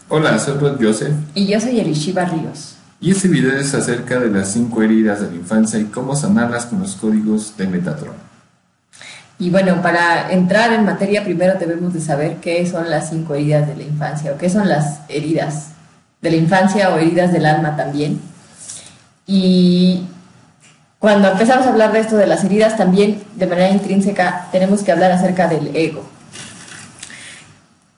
Hola, soy Rod Joseph Y yo soy Elishiba Ríos. y este video es acerca de las 5 heridas de la infancia y cómo sanarlas con los códigos de Metatron. Y bueno, para entrar en materia, primero debemos de saber qué son las 5 heridas de la infancia, o qué son las heridas de la infancia o heridas del alma también. Y cuando empezamos a hablar de esto de las heridas, también de manera intrínseca tenemos que hablar acerca del ego.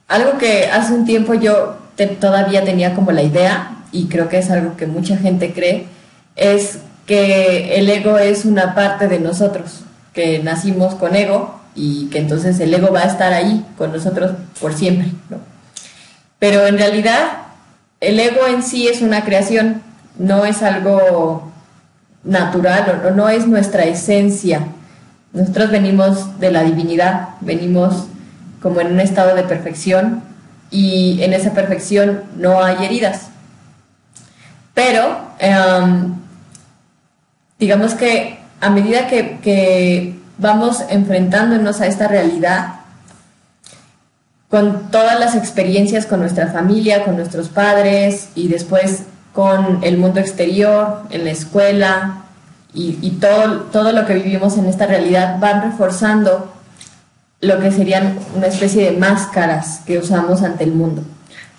Algo que hace un tiempo yo todavía tenía como la idea, y creo que es algo que mucha gente cree, es que el ego es una parte de nosotros, que nacimos con ego y que entonces el ego va a estar ahí con nosotros por siempre, ¿no? Pero en realidad el ego en sí es una creación, no es algo natural o no es nuestra esencia. Nosotros venimos de la divinidad, venimos como en un estado de perfección y en esa perfección no hay heridas. Pero digamos que a medida que vamos enfrentándonos a esta realidad, con todas las experiencias con nuestra familia, con nuestros padres y después con el mundo exterior, en la escuela y todo lo que vivimos en esta realidad, van reforzando lo que serían una especie de máscaras que usamos ante el mundo.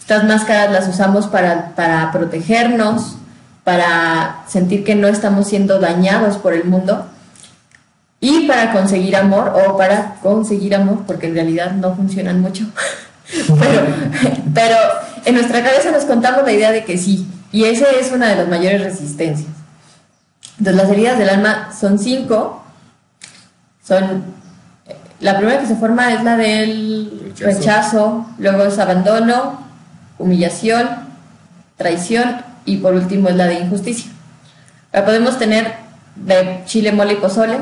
Estas máscaras las usamos para protegernos, para sentir que no estamos siendo dañados por el mundo y para conseguir amor, o para conseguir amor, porque en realidad no funcionan mucho. pero en nuestra cabeza nos contamos la idea de que sí, y esa es una de las mayores resistencias. Entonces las heridas del alma son 5. La primera que se forma es la del rechazo, luego es abandono, humillación, traición y por último es la de injusticia. La podemos tener de chile, mole y pozole.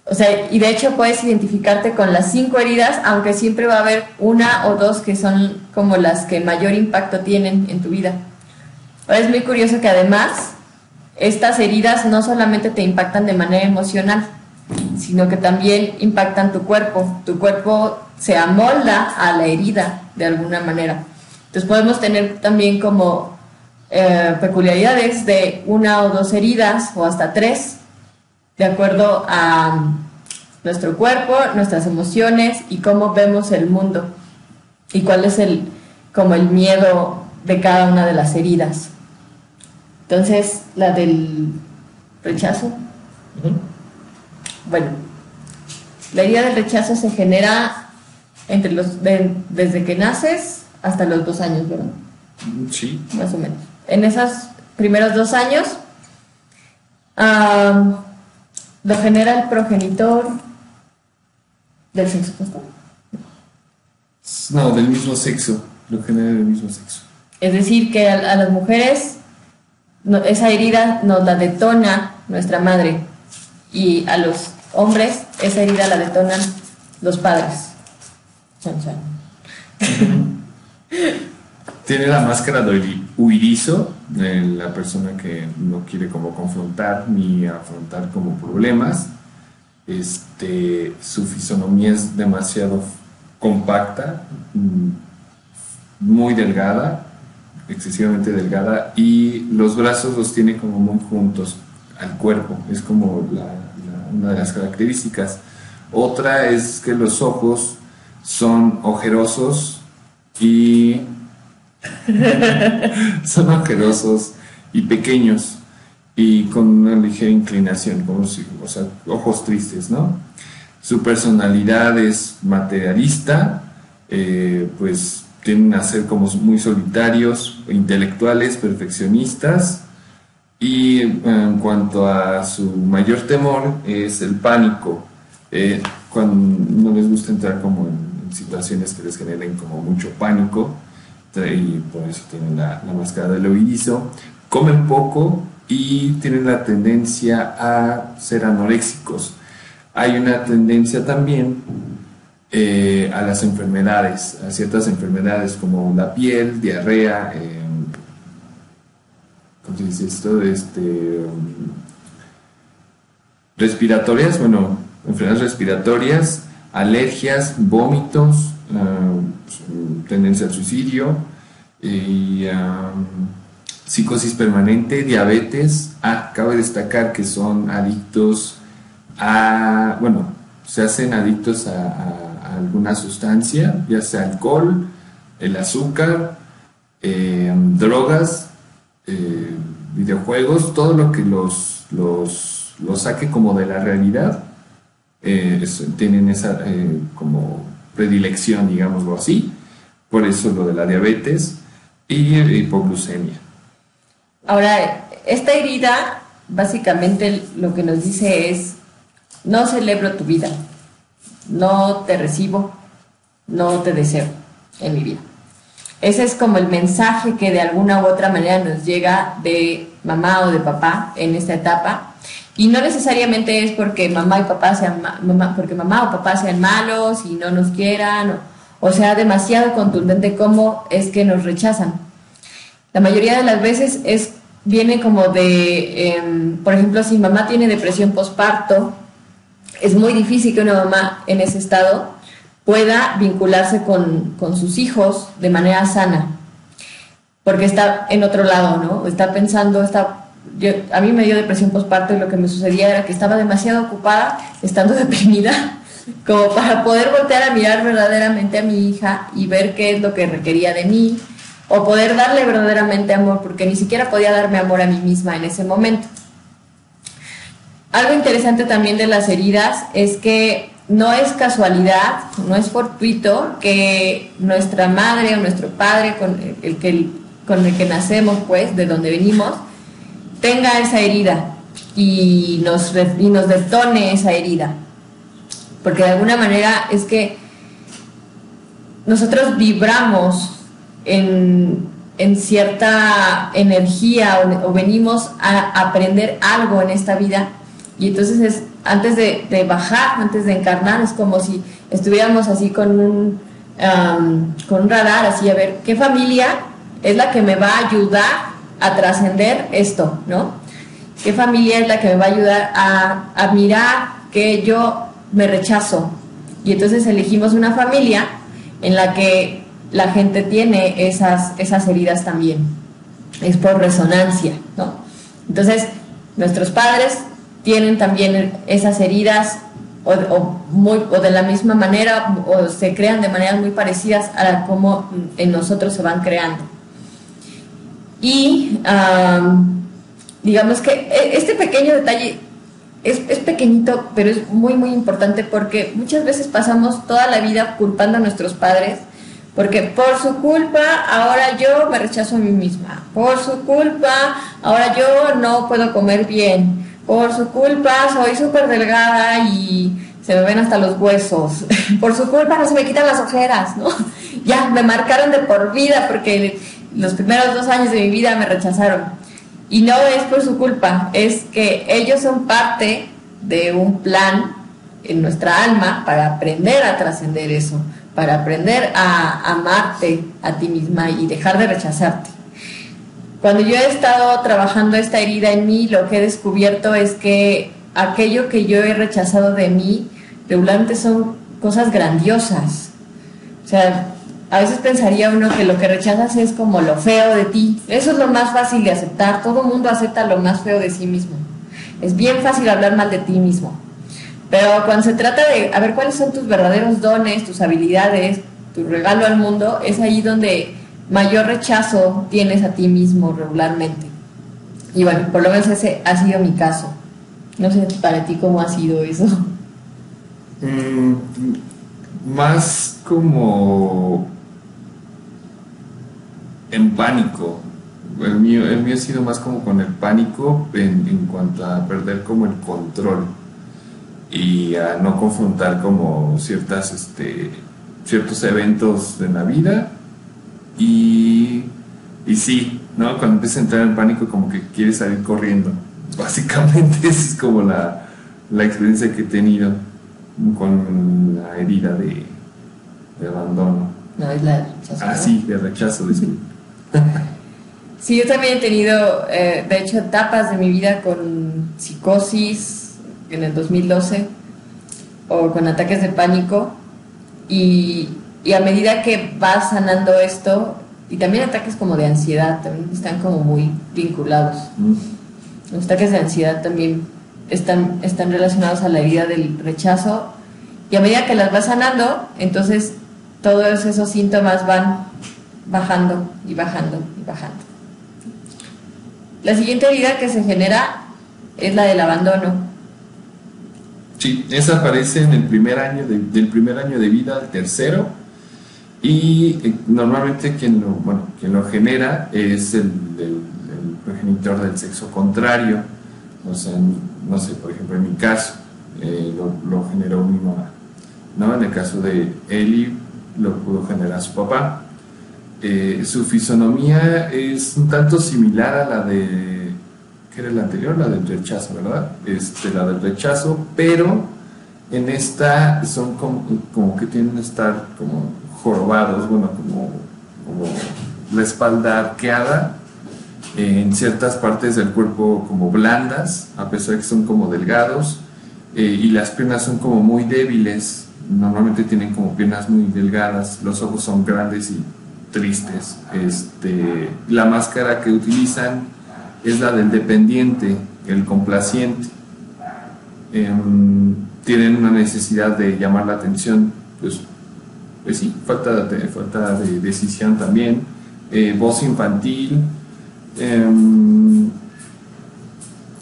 O sea, y de hecho puedes identificarte con las 5 heridas, aunque siempre va a haber una o dos que son como las que mayor impacto tienen en tu vida. Ahora es muy curioso que además estas heridas no solamente te impactan de manera emocional, sino que también impactan tu cuerpo. Tu cuerpo se amolda a la herida de alguna manera. Entonces podemos tener también como peculiaridades de 1 o 2 heridas o hasta 3, de acuerdo a nuestro cuerpo, nuestras emociones y cómo vemos el mundo y cuál es como el miedo de cada una de las heridas. Entonces, la del rechazo. Bueno, la herida del rechazo se genera desde que naces hasta los 2 años, ¿verdad? Sí. Más o menos. En esos primeros 2 años lo genera el progenitor del sexo opuesto. No, del mismo sexo, lo genera del mismo sexo. Es decir, que a las mujeres esa herida nos la detona nuestra madre, y a los hombres esa herida la detonan los padres. Chan, chan. Tiene la máscara de huidizo, de la persona que no quiere como confrontar ni afrontar como problemas. Su fisonomía es demasiado compacta, muy delgada, excesivamente delgada, y los brazos los tiene como muy juntos al cuerpo. Es como una de las características. Otra es que los ojos son ojerosos y son ojerosos y pequeños y con una ligera inclinación, como si, o sea, ojos tristes, ¿no? Su personalidad es materialista, pues tienden a ser como muy solitarios, intelectuales, perfeccionistas, y en cuanto a su mayor temor es el pánico, cuando no les gusta entrar como en situaciones que les generen como mucho pánico, y por eso tienen la máscara del oídizo. Comen poco y tienen la tendencia a ser anoréxicos. Hay una tendencia también a las enfermedades, a ciertas enfermedades como la piel, diarrea, ¿cómo se dice esto? Respiratorias, bueno, enfermedades respiratorias, alergias, vómitos, tendencia al suicidio, y psicosis permanente, diabetes. Cabe destacar que son adictos se hacen adictos a alguna sustancia, ya sea alcohol, el azúcar, drogas, videojuegos, todo lo que los saque como de la realidad. Tienen esa como predilección, digámoslo así. Por eso lo de la diabetes y hipoglucemia. Ahora, esta herida básicamente lo que nos dice es: no celebro tu vida, no te recibo, no te deseo en mi vida. Ese es como el mensaje que de alguna u otra manera nos llega de mamá o de papá en esta etapa. Y no necesariamente es porque mamá o papá sean malos y no nos quieran, o sea demasiado contundente cómo es que nos rechazan. La mayoría de las veces viene como de, por ejemplo, si mamá tiene depresión postparto, es muy difícil que una mamá en ese estado pueda vincularse con sus hijos de manera sana, porque está en otro lado, ¿no? Está pensando, a mí me dio depresión postparto y lo que me sucedía era que estaba demasiado ocupada, estando deprimida, como para poder voltear a mirar verdaderamente a mi hija y ver qué es lo que requería de mí, o poder darle verdaderamente amor, porque ni siquiera podía darme amor a mí misma en ese momento. Algo interesante también de las heridas es que no es casualidad, no es fortuito que nuestra madre o nuestro padre con el que nacemos, pues, de donde venimos, tenga esa herida y nos detone esa herida. Porque de alguna manera es que nosotros vibramos en cierta energía o venimos a aprender algo en esta vida, y entonces antes de bajar, antes de encarnar, es como si estuviéramos así con un radar, así a ver qué familia es la que me va a ayudar a trascender esto, ¿no? ¿Qué familia es la que me va a ayudar a mirar que yo me rechazo? Y entonces elegimos una familia en la que la gente tiene esas heridas también. Es por resonancia, ¿no? Entonces, nuestros padres tienen también esas heridas o de la misma manera, o se crean de maneras muy parecidas a cómo en nosotros se van creando. Y digamos que este pequeño detalle es pequeñito, pero es muy muy importante, porque muchas veces pasamos toda la vida culpando a nuestros padres, porque por su culpa ahora yo me rechazo a mí misma, por su culpa ahora yo no puedo comer bien, por su culpa soy súper delgada y se me ven hasta los huesos, por su culpa no se me quitan las ojeras, ¿no? Ya me marcaron de por vida porque los primeros 2 años de mi vida me rechazaron. Y no es por su culpa, es que ellos son parte de un plan en nuestra alma para aprender a trascender eso, para aprender a amarte a ti misma y dejar de rechazarte. Cuando yo he estado trabajando esta herida en mí, lo que he descubierto es que aquello que yo he rechazado de mí regularmente son cosas grandiosas. O sea, a veces pensaría uno que lo que rechazas es como lo feo de ti. Eso es lo más fácil de aceptar. Todo el mundo acepta lo más feo de sí mismo. Es bien fácil hablar mal de ti mismo. Pero cuando se trata de a ver cuáles son tus verdaderos dones, tus habilidades, tu regalo al mundo, es ahí donde mayor rechazo tienes a ti mismo regularmente. Y bueno, por lo menos ese ha sido mi caso. No sé para ti cómo ha sido eso. Más como en pánico. El mío ha sido más como con el pánico en cuanto a perder como el control y a no confrontar como ciertos eventos de la vida, y sí, ¿no? Cuando empieza a entrar en pánico como que quieres salir corriendo. Básicamente esa es como la experiencia que he tenido con la herida de abandono. No, es la de rechazo. Ah, sí, de rechazo, disculpe. Sí, yo también he tenido, de hecho, etapas de mi vida con psicosis en el 2012, o con ataques de pánico, y a medida que va sanando esto, y también ataques como de ansiedad, también están como muy vinculados. Los ataques de ansiedad también están relacionados a la herida del rechazo, y a medida que las va sanando, entonces todos esos síntomas van bajando y bajando y bajando. La siguiente herida que se genera es la del abandono. Sí, esa aparece en el primer año del primer año de vida al tercero, y normalmente quien lo genera es el progenitor del sexo contrario. O sea, no sé, por ejemplo, en mi caso lo generó mi mamá, ¿no? En el caso de Eli lo pudo generar su papá. Su fisonomía es un tanto similar a la de, ¿qué era la anterior? La del rechazo, ¿verdad? La del rechazo, pero en esta son como que tienden a estar como jorobados, bueno, como la espalda arqueada, en ciertas partes del cuerpo como blandas, a pesar de que son como delgados, y las piernas son como muy débiles. Normalmente tienen como piernas muy delgadas, los ojos son grandes y tristes. La máscara que utilizan es la del dependiente, el complaciente. Tienen una necesidad de llamar la atención, pues sí, falta de decisión también, voz infantil,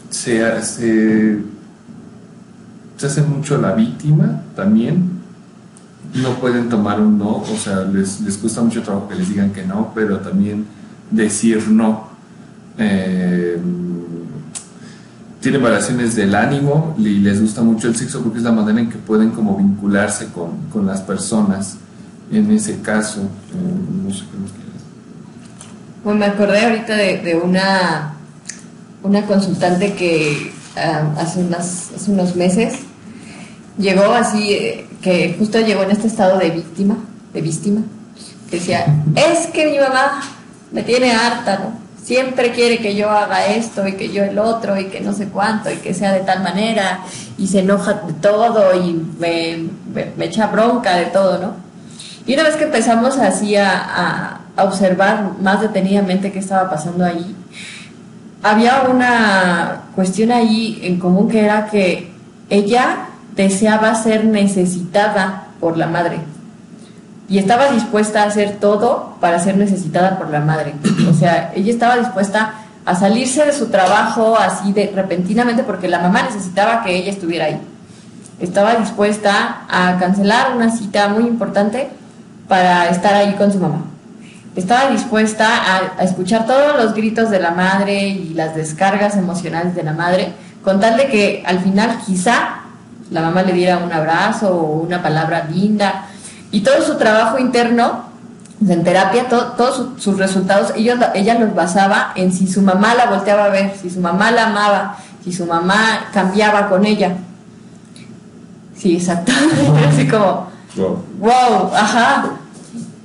se hace mucho la víctima también. No pueden tomar un no, o sea, les cuesta mucho trabajo que les digan que no, pero también decir no. Tienen variaciones del ánimo y les gusta mucho el sexo porque es la manera en que pueden como vincularse con las personas. En ese caso, no sé qué más quieres. Bueno, me acordé ahorita de una consultante que hace unos meses llegó así, que justo llegó en este estado de víctima, que decía, es que mi mamá me tiene harta, ¿no? Siempre quiere que yo haga esto y que yo el otro y que no sé cuánto y que sea de tal manera, y se enoja de todo y me echa bronca de todo, ¿no? Y una vez que empezamos así a observar más detenidamente qué estaba pasando ahí, había una cuestión ahí en común, que era que ella deseaba ser necesitada por la madre y estaba dispuesta a hacer todo para ser necesitada por la madre. O sea, ella estaba dispuesta a salirse de su trabajo así de repentinamente porque la mamá necesitaba que ella estuviera ahí. Estaba dispuesta a cancelar una cita muy importante para estar ahí con su mamá. Estaba dispuesta a escuchar todos los gritos de la madre y las descargas emocionales de la madre, con tal de que al final quizá la mamá le diera un abrazo o una palabra linda. Y todo su trabajo interno en terapia, todos sus resultados, ella los basaba en si su mamá la volteaba a ver, si su mamá la amaba, si su mamá cambiaba con ella. Sí, exactamente. Así como, wow, ajá.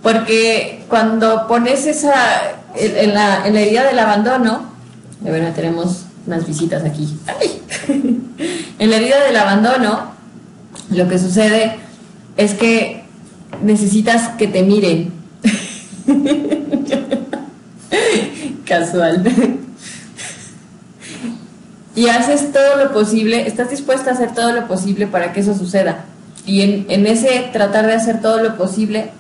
Porque cuando pones en la herida del abandono, bueno, tenemos unas visitas aquí. ¡Ay! En la herida del abandono, lo que sucede es que necesitas que te miren. Casual. Y haces todo lo posible, estás dispuesta a hacer todo lo posible para que eso suceda. Y en ese tratar de hacer todo lo posible,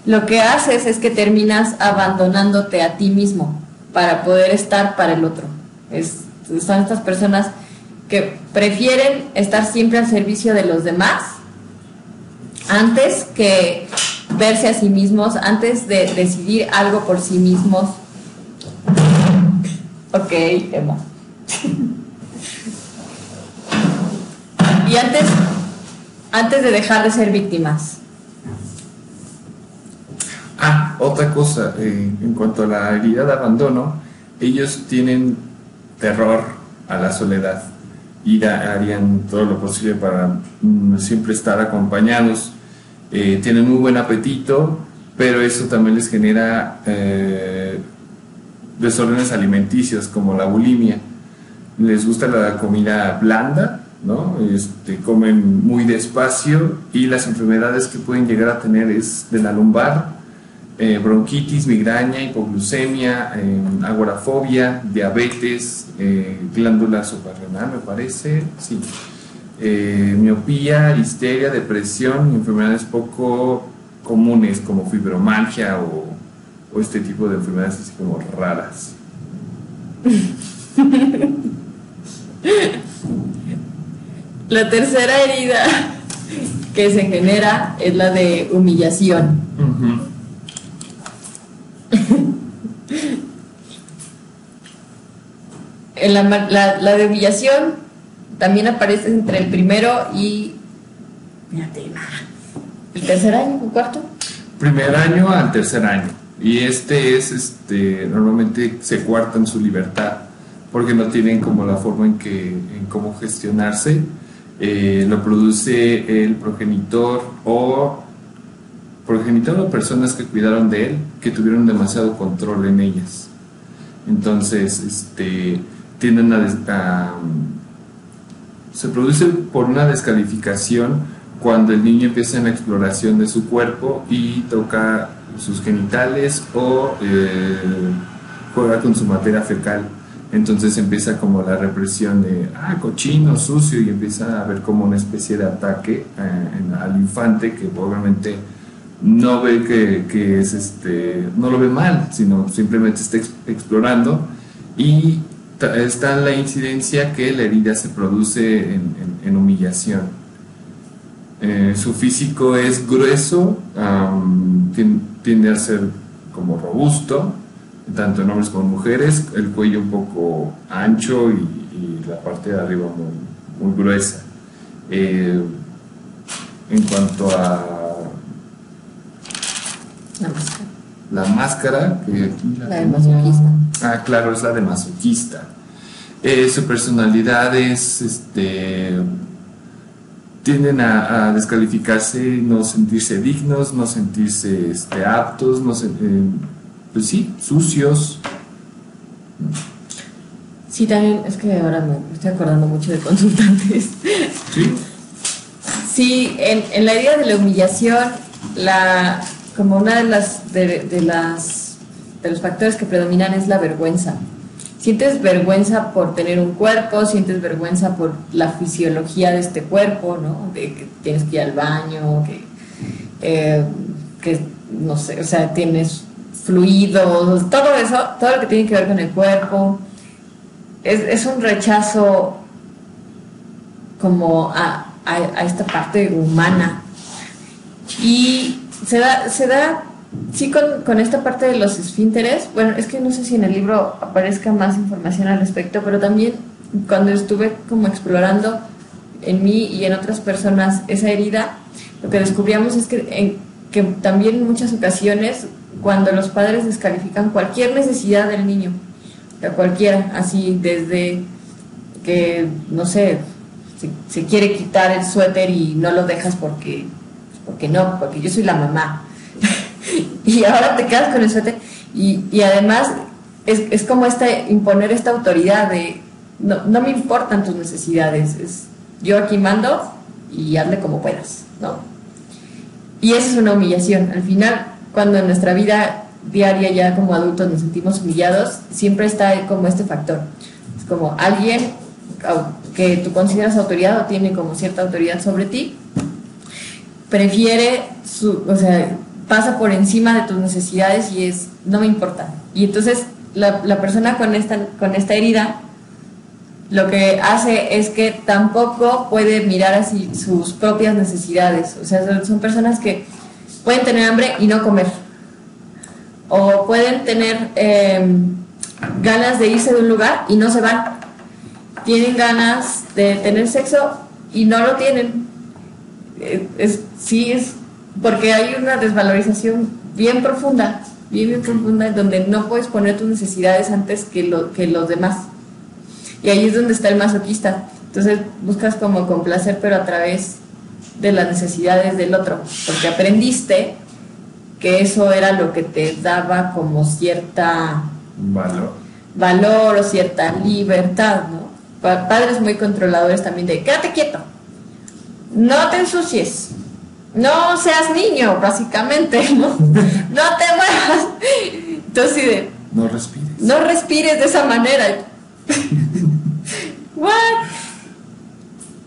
lo que haces es que terminas abandonándote a ti mismo para poder estar para el otro. Son estas personas que prefieren estar siempre al servicio de los demás antes que verse a sí mismos, antes de decidir algo por sí mismos. Ok, Emma. Y antes de dejar de ser víctimas. Otra cosa, en cuanto a la herida de abandono, ellos tienen terror a la soledad y harían todo lo posible para siempre estar acompañados. Tienen muy buen apetito, pero eso también les genera desórdenes alimenticios como la bulimia. Les gusta la comida blanda, ¿no? Comen muy despacio y las enfermedades que pueden llegar a tener es de la lumbar, bronquitis, migraña, hipoglucemia, agorafobia, diabetes, glándula suprarrenal, me parece, sí, miopía, histeria, depresión y enfermedades poco comunes como fibromialgia o este tipo de enfermedades así como raras. La tercera herida que se genera es la de humillación. Uh-huh. La de humillación también aparece entre el primero y el tercer año o cuarto. Primer año al tercer año. Y normalmente se coartan su libertad porque no tienen como la forma en cómo gestionarse. Lo produce el progenitor o personas que cuidaron de él, que tuvieron demasiado control en ellas. Entonces, tienden se produce por una descalificación cuando el niño empieza en la exploración de su cuerpo y toca sus genitales o juega con su materia fecal. Entonces empieza como la represión de cochino, sucio, y empieza a haber como una especie de ataque al infante, que obviamente no ve que es no lo ve mal, sino simplemente está explorando. Y está la incidencia que la herida se produce en humillación. Su físico es grueso, tiende a ser como robusto, tanto en hombres como en mujeres, el cuello un poco ancho y la parte de arriba muy gruesa. En cuanto a la máscara, que aquí la de masoquista. Claro, es la de masoquista. Su personalidad es tienden a descalificarse, no sentirse dignos, no sentirse aptos, pues sí, sucios. Sí, también es que ahora me estoy acordando mucho de consultantes. Sí. Sí, en la herida de la humillación, como una de los factores que predominan es la vergüenza. Sientes vergüenza por tener un cuerpo, sientes vergüenza por la fisiología de este cuerpo, ¿no? De que tienes que ir al baño, que no sé, o sea, tienes fluidos, todo eso, todo lo que tiene que ver con el cuerpo. Es un rechazo como a esta parte humana. Y se da sí, con esta parte de los esfínteres. Bueno, es que no sé si en el libro aparezca más información al respecto, pero también cuando estuve como explorando en mí y en otras personas esa herida, lo que descubríamos es que también en muchas ocasiones, cuando los padres descalifican cualquier necesidad del niño, o cualquiera, así desde que, no sé, se quiere quitar el suéter y no lo dejas porque yo soy la mamá. Y ahora te quedas con el suéter y además es como imponer esta autoridad de no me importan tus necesidades, yo aquí mando y hazle como puedas, ¿no? Y eso es una humillación. Al final, cuando en nuestra vida diaria ya como adultos nos sentimos humillados, siempre está como este factor. Es como alguien que tú consideras autoridad o tiene como cierta autoridad sobre ti, prefiere pasa por encima de tus necesidades y no me importa. Y entonces la persona con esta herida lo que hace es que tampoco puede mirar así sus propias necesidades. O sea, son personas que pueden tener hambre y no comer, o pueden tener ganas de irse de un lugar y no se van, tienen ganas de tener sexo y no lo tienen. Es porque hay una desvalorización bien profunda, bien profunda, en donde no puedes poner tus necesidades antes que los demás. Y ahí es donde está el masoquista. Entonces buscas como complacer, pero a través de las necesidades del otro, porque aprendiste que eso era lo que te daba como cierta valor o cierta libertad, ¿no? padres muy controladores también de quédate quieto, no te ensucies, no seas niño, básicamente, ¿no? No te muevas. Entonces, no respires de esa manera. What?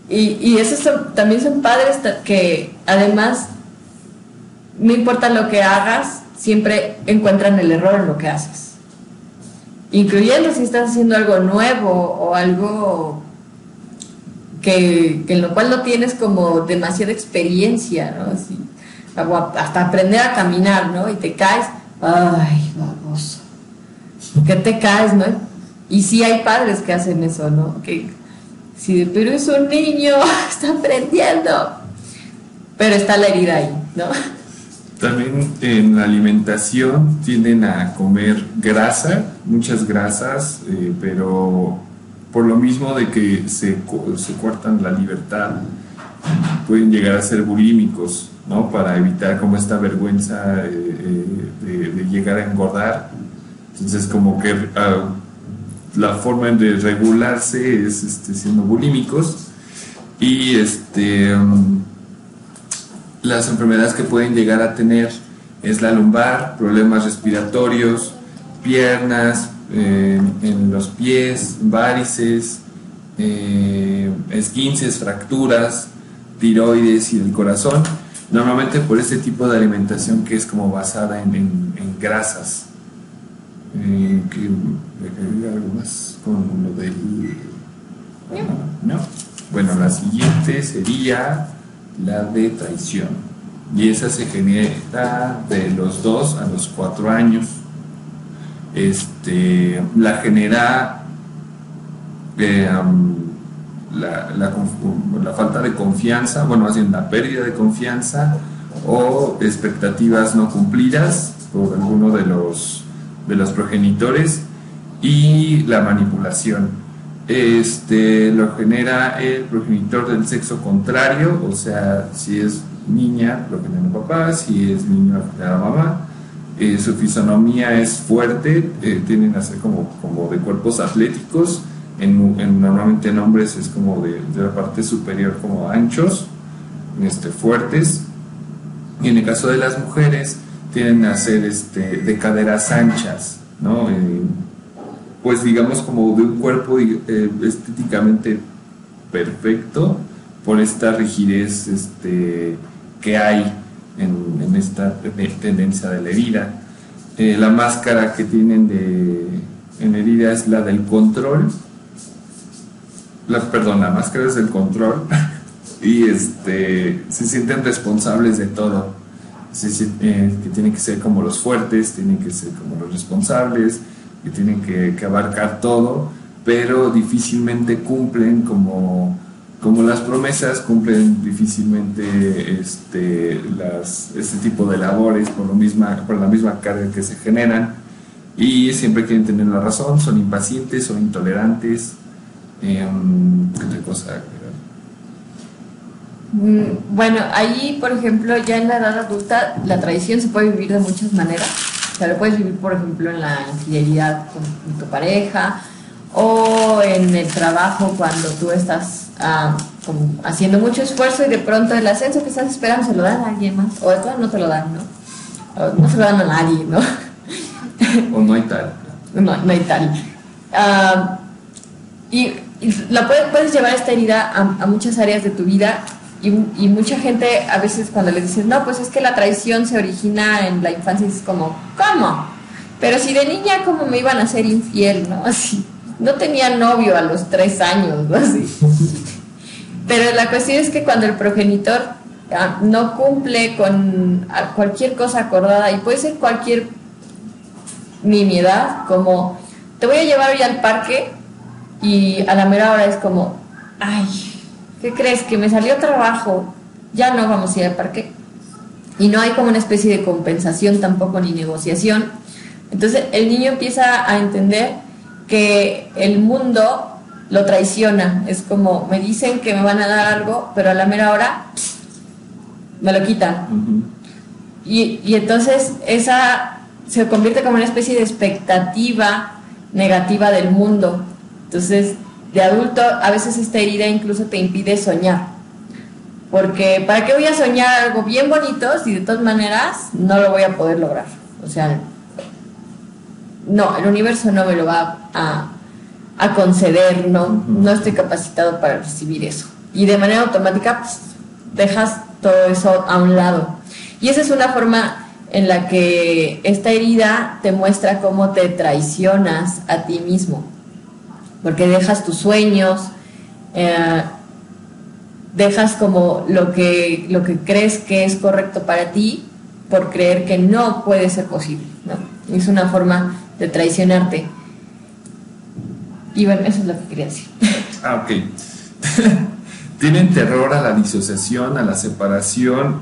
Y esos también son padres que además, no importa lo que hagas, siempre encuentran el error en lo que haces, incluyendo si estás haciendo algo nuevo o algo que en lo cual no tienes como demasiada experiencia, ¿no? Así, hasta aprender a caminar, ¿no? Y te caes, ay, baboso, que te caes, ¿no? Y sí hay padres que hacen eso, ¿no? Que sí, pero es un niño, está aprendiendo, pero está la herida ahí, ¿no? También en la alimentación tienden a comer grasa, muchas grasas, pero por lo mismo de que se cortan la libertad, pueden llegar a ser bulímicos, ¿no? Para evitar como esta vergüenza de llegar a engordar. Entonces como que la forma de regularse es siendo bulímicos. Y las enfermedades que pueden llegar a tener es la lumbar, problemas respiratorios, piernas, en los pies, varices, esguinces, fracturas, tiroides y el corazón, normalmente por este tipo de alimentación que es como basada en grasas. ¿Algo más con lo del...? No. Bueno, la siguiente sería la de traición, y esa se genera de los 2 a los 4 años. La genera la falta de confianza, bueno, más bien la pérdida de confianza o expectativas no cumplidas por alguno de los progenitores, y la manipulación. Lo genera el progenitor del sexo contrario, o sea, si es niña lo genera el papá, si es niño lo genera la mamá. Su fisonomía es fuerte, tienden a ser como de cuerpos atléticos, normalmente en hombres es como de la parte superior como anchos, fuertes, y en el caso de las mujeres tienden a ser de caderas anchas, ¿no? Pues digamos como de un cuerpo estéticamente perfecto por esta rigidez que hay en esta tendencia de la herida. La máscara que tienen en herida es la del control. La máscara es del control y se sienten responsables de todo. Que tienen que ser como los fuertes, tienen que ser como los responsables, que tienen que abarcar todo, pero difícilmente cumplen como las promesas, cumplen difícilmente este tipo de labores por la misma carga que se generan, y siempre quieren tener la razón, son impacientes, son intolerantes. ¿Qué otra cosa? Bueno, ahí, por ejemplo, ya en la edad adulta, la traición se puede vivir de muchas maneras. O sea, lo puedes vivir, por ejemplo, en la infidelidad con tu pareja, o en el trabajo cuando tú estás como haciendo mucho esfuerzo y de pronto el ascenso que estás esperando se lo dan a alguien más, o de todo no te lo dan, ¿no? O no se lo dan a nadie, ¿no? O no hay tal. No hay tal. Y puedes llevar esta herida a muchas áreas de tu vida. Y mucha gente a veces cuando le dices, no, pues es que la traición se origina en la infancia, es como, ¿cómo? Pero si de niña, ¿cómo me iban a ser infiel, no? Así, no tenía novio a los 3 años, ¿no? Así. Pero la cuestión es que cuando el progenitor no cumple con cualquier cosa acordada, y puede ser cualquier nimiedad, como, te voy a llevar hoy al parque, y a la mera hora es como, ay, ¿qué crees? Que me salió trabajo, ya no vamos a ir al parque. Y no hay como una especie de compensación tampoco, ni negociación. Entonces el niño empieza a entender que el mundo lo traiciona. Es como, me dicen que me van a dar algo, pero a la mera hora me lo quitan. Uh-huh. Y entonces esa se convierte como una especie de expectativa negativa del mundo. Entonces de adulto, a veces esta herida incluso te impide soñar. Porque ¿para qué voy a soñar algo bien bonito si de todas maneras no lo voy a poder lograr? O sea, no, el universo no me lo va a conceder, no estoy capacitado para recibir eso. Y de manera automática pues, dejas todo eso a un lado. Y esa es una forma en la que esta herida te muestra cómo te traicionas a ti mismo. Porque dejas tus sueños, dejas como lo que crees que es correcto para ti por creer que no puede ser posible, ¿no? Es una forma de traicionarte. Y bueno, eso es lo que quería decir. Ah, ok. Tienen terror a la disociación, a la separación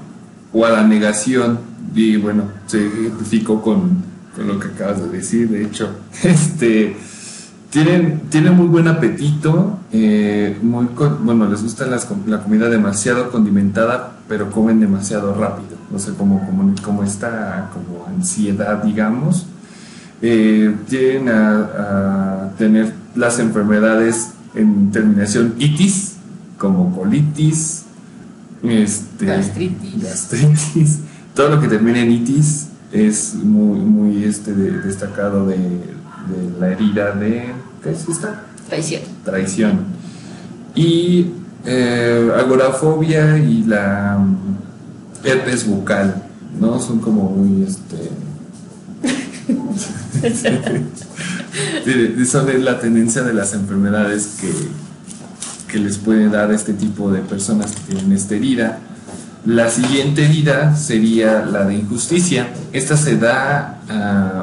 o a la negación. Y bueno, se identificó con lo que acabas de decir, de hecho. Tienen muy buen apetito, bueno, les gusta la comida demasiado condimentada, pero comen demasiado rápido. O sea, como esta como ansiedad, digamos. Tienen a tener las enfermedades en terminación itis, como colitis, gastritis. Todo lo que termina en itis es muy destacado de la herida de... ¿qué es esta? Traición. Y agorafobia y la herpes bucal, ¿no? Son como muy... Son la tendencia de las enfermedades que les puede dar este tipo de personas que tienen esta herida. La siguiente herida sería la de injusticia. Esta se da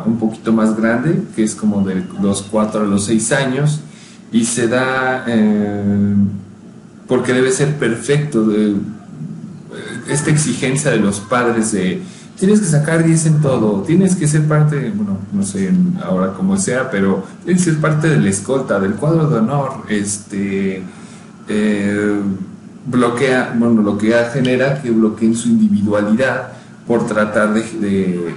un poquito más grande, que es como de los 4 a los 6 años, y se da porque debe ser perfecto. Esta exigencia de los padres de tienes que sacar 10 en todo, tienes que ser parte, bueno, no sé ahora cómo sea, pero tienes que ser parte de la escolta, del cuadro de honor, bloquea, bueno, lo que genera que bloqueen su individualidad por tratar de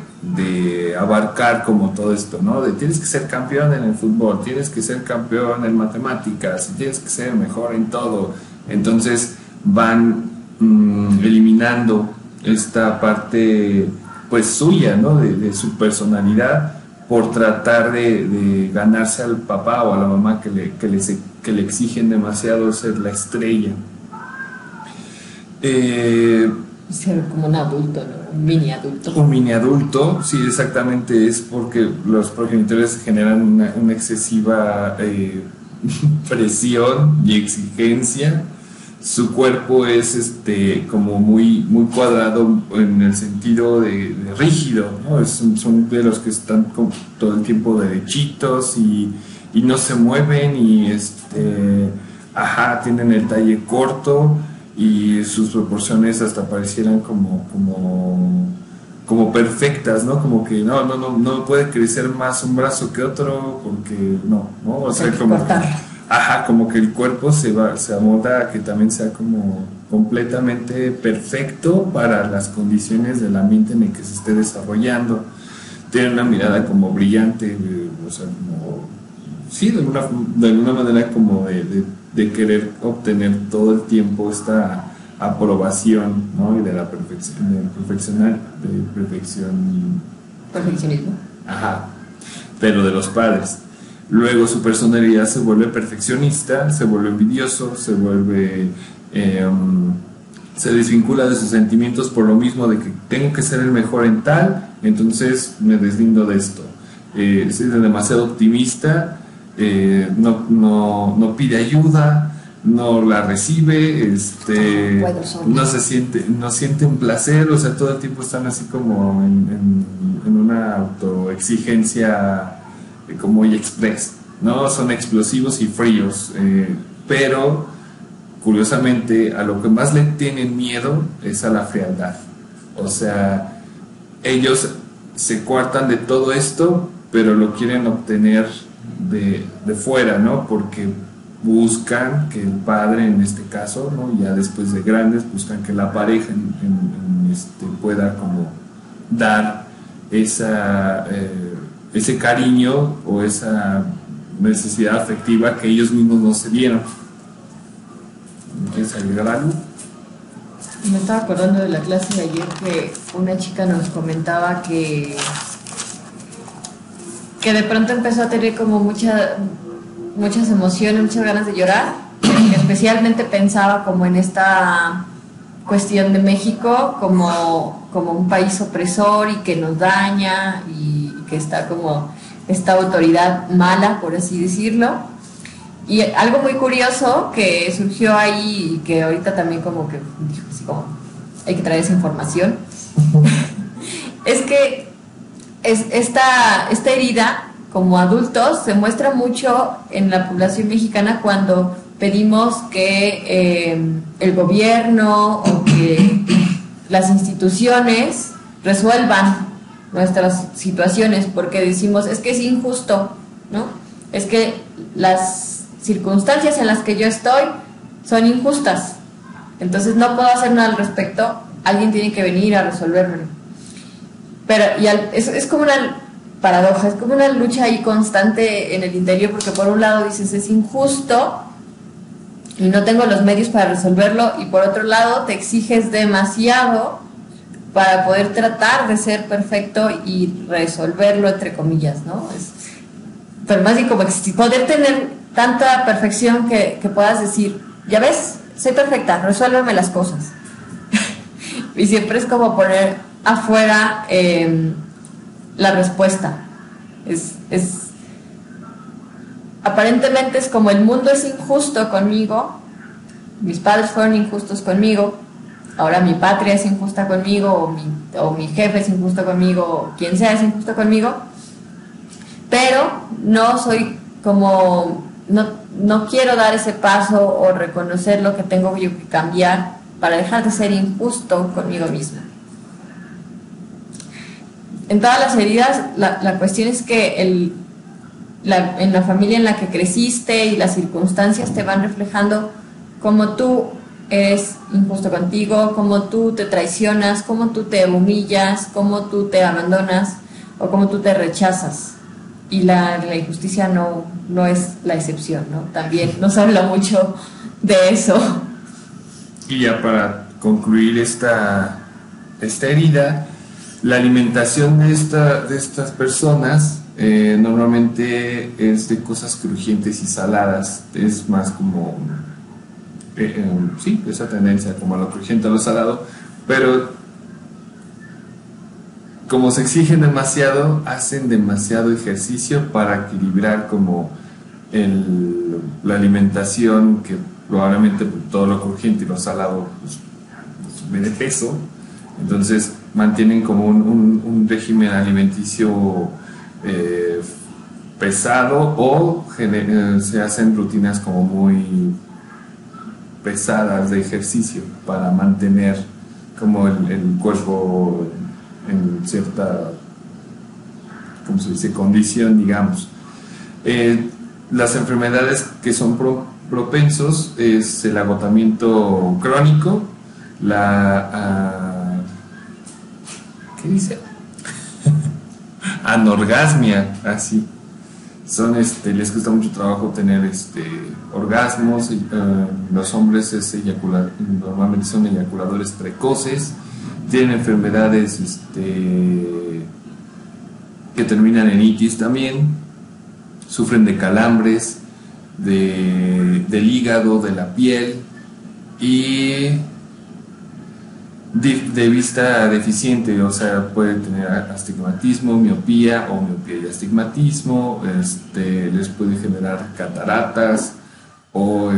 abarcar como todo esto, ¿no? De tienes que ser campeón en el fútbol, tienes que ser campeón en matemáticas, tienes que ser mejor en todo. Entonces van eliminando esta parte pues suya, ¿no? De su personalidad por tratar de ganarse al papá o a la mamá que le exigen demasiado ser la estrella. Ser como un adulto, ¿no? Un mini adulto. Un mini adulto, sí, exactamente, es porque los progenitores generan una excesiva presión y exigencia. Su cuerpo es como muy cuadrado en el sentido de rígido, ¿no? Son de los que están todo el tiempo derechitos y no se mueven y tienen el talle corto y sus proporciones hasta parecieran como perfectas, ¿no? Como que no puede crecer más un brazo que otro porque no, o sea, como que el cuerpo se amolda a que también sea como completamente perfecto para las condiciones del ambiente en el que se esté desarrollando. Tiene una mirada como brillante, o sea, como, sí, de alguna manera como de querer obtener todo el tiempo esta aprobación, ¿no? Y de la perfeccionismo. Pero de los padres. Luego su personalidad se vuelve perfeccionista, se vuelve envidioso, se desvincula de sus sentimientos por lo mismo de que tengo que ser el mejor en tal, entonces me deslindo de esto. Es demasiado optimista, no pide ayuda, no la recibe, no siente un placer, o sea, todo el tiempo están así como en una autoexigencia como muy express, ¿no? Son explosivos y fríos, pero curiosamente a lo que más le tienen miedo es a la frialdad. O sea, ellos se coartan de todo esto, pero lo quieren obtener de fuera, ¿no? Porque buscan que el padre, en este caso, ¿no? Ya después de grandes, buscan que la pareja pueda como dar ese cariño o esa necesidad afectiva que ellos mismos no se dieron. ¿Quieres agregar algo? Me estaba acordando de la clase de ayer que una chica nos comentaba que de pronto empezó a tener como muchas emociones, muchas ganas de llorar, que especialmente pensaba como en esta cuestión de México como un país opresor y que nos daña y que está como esta autoridad mala, por así decirlo. Y algo muy curioso que surgió ahí y que ahorita también como que dijo así como hay que traer esa información es que esta herida como adultos se muestra mucho en la población mexicana cuando pedimos que el gobierno o que las instituciones resuelvan nuestras situaciones, porque decimos, es que es injusto, ¿no? Es que las circunstancias en las que yo estoy son injustas, entonces no puedo hacer nada al respecto, alguien tiene que venir a resolvérmelo. Pero es como una paradoja, es como una lucha ahí constante en el interior, porque por un lado dices, es injusto y no tengo los medios para resolverlo, y por otro lado te exiges demasiado para poder tratar de ser perfecto y resolverlo, entre comillas, ¿no? Pero más bien como poder tener tanta perfección que puedas decir, ya ves, soy perfecta, resuélveme las cosas. Y siempre es como poner afuera la respuesta. Aparentemente es como el mundo es injusto conmigo, mis padres fueron injustos conmigo, ahora mi patria es injusta conmigo, o mi jefe es injusto conmigo, o quien sea es injusto conmigo, pero no soy como, no quiero dar ese paso o reconocer lo que tengo yo que cambiar para dejar de ser injusto conmigo misma. En todas las heridas, la cuestión es que en la familia en la que creciste y las circunstancias te van reflejando cómo tú eres injusto contigo, cómo tú te traicionas, cómo tú te humillas, cómo tú te abandonas o cómo tú te rechazas. Y la injusticia no es la excepción, ¿no? También nos habla mucho de eso. Y ya para concluir esta herida, la alimentación de estas personas normalmente es de cosas crujientes y saladas, es más como sí, esa tendencia como a lo crujiente, a lo salado, pero como se exigen demasiado, hacen demasiado ejercicio para equilibrar como la alimentación, que probablemente todo lo crujiente y lo salado pues, sube de peso, entonces mantienen como un régimen alimenticio pesado, o se hacen rutinas como muy pesadas de ejercicio para mantener como el cuerpo en cierta, ¿cómo se dice?, condición, digamos. Las enfermedades que son propensos es el agotamiento crónico, ¿qué dice? Anorgasmia, así. Les cuesta mucho trabajo tener orgasmos. Los hombres normalmente son eyaculadores precoces, tienen enfermedades que terminan en itis también, sufren de calambres, del hígado, de la piel y de vista deficiente, o sea, pueden tener astigmatismo, miopía o miopía y astigmatismo, les puede generar cataratas o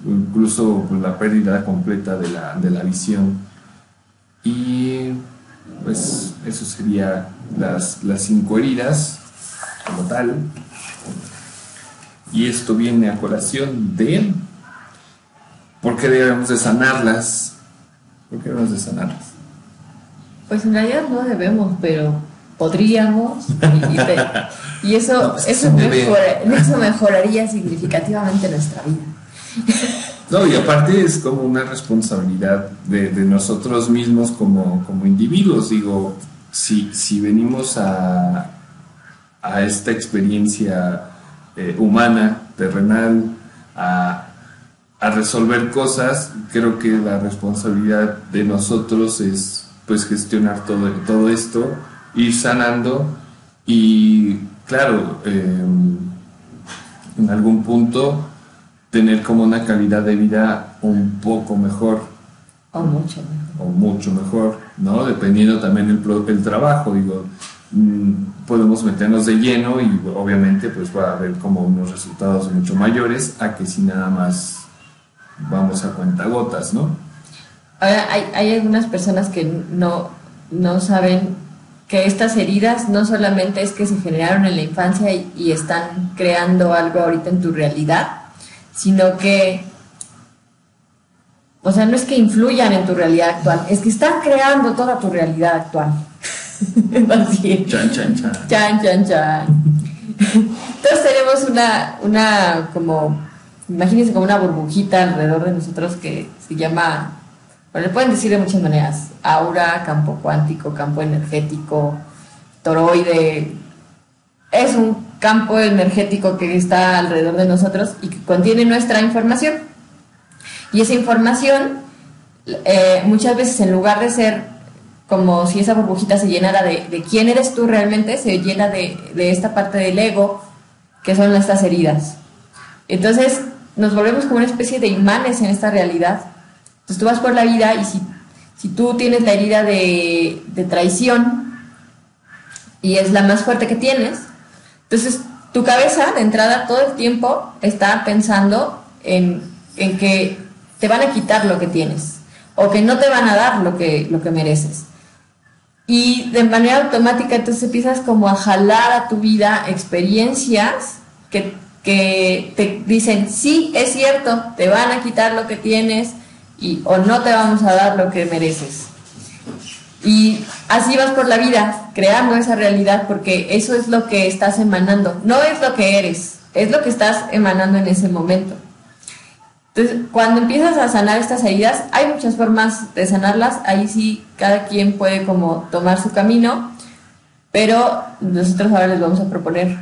incluso la pérdida completa de la visión. Y pues eso sería las 5 heridas como tal. Y esto viene a colación de ¿por qué debemos de sanarlas? ¿Por qué debemos de sanarlas? Pues en realidad no debemos, pero podríamos, y eso, no, pues eso mejoraría significativamente nuestra vida. No, y aparte es como una responsabilidad de nosotros mismos como individuos. Digo, si venimos a esta experiencia humana, terrenal, a resolver cosas. Creo que la responsabilidad de nosotros es pues gestionar todo esto, ir sanando y claro, en algún punto tener como una calidad de vida un poco mejor. O mucho mejor. O mucho mejor, ¿no? Dependiendo también el trabajo, digo, podemos meternos de lleno y obviamente pues va a haber como unos resultados mucho mayores a que si nada más vamos a cuentagotas, ¿no? Ahora, hay algunas personas que no saben que estas heridas no solamente es que se generaron en la infancia y están creando algo ahorita en tu realidad, sino que, o sea, no es que influyan en tu realidad actual, es que están creando toda tu realidad actual. Así. Chan, chan, chan. Chan, chan, chan. Entonces tenemos una como, imagínense como una burbujita alrededor de nosotros que se llama, bueno, le pueden decir de muchas maneras, aura, campo cuántico, campo energético, toroide. Es un campo energético que está alrededor de nosotros y que contiene nuestra información. Y esa información, muchas veces en lugar de ser como si esa burbujita se llenara de quién eres tú realmente, se llena de esta parte del ego, que son estas heridas. Entonces nos volvemos como una especie de imanes en esta realidad. Entonces tú vas por la vida y si tú tienes la herida de traición y es la más fuerte que tienes, entonces tu cabeza de entrada todo el tiempo está pensando en que te van a quitar lo que tienes o que no te van a dar lo que mereces. Y de manera automática entonces empiezas como a jalar a tu vida experiencias que te dicen, sí, es cierto, te van a quitar lo que tienes o no te vamos a dar lo que mereces. Y así vas por la vida, creando esa realidad, porque eso es lo que estás emanando, no es lo que eres, es lo que estás emanando en ese momento. Entonces, cuando empiezas a sanar estas heridas, hay muchas formas de sanarlas, ahí sí cada quien puede como tomar su camino, pero nosotros ahora les vamos a proponer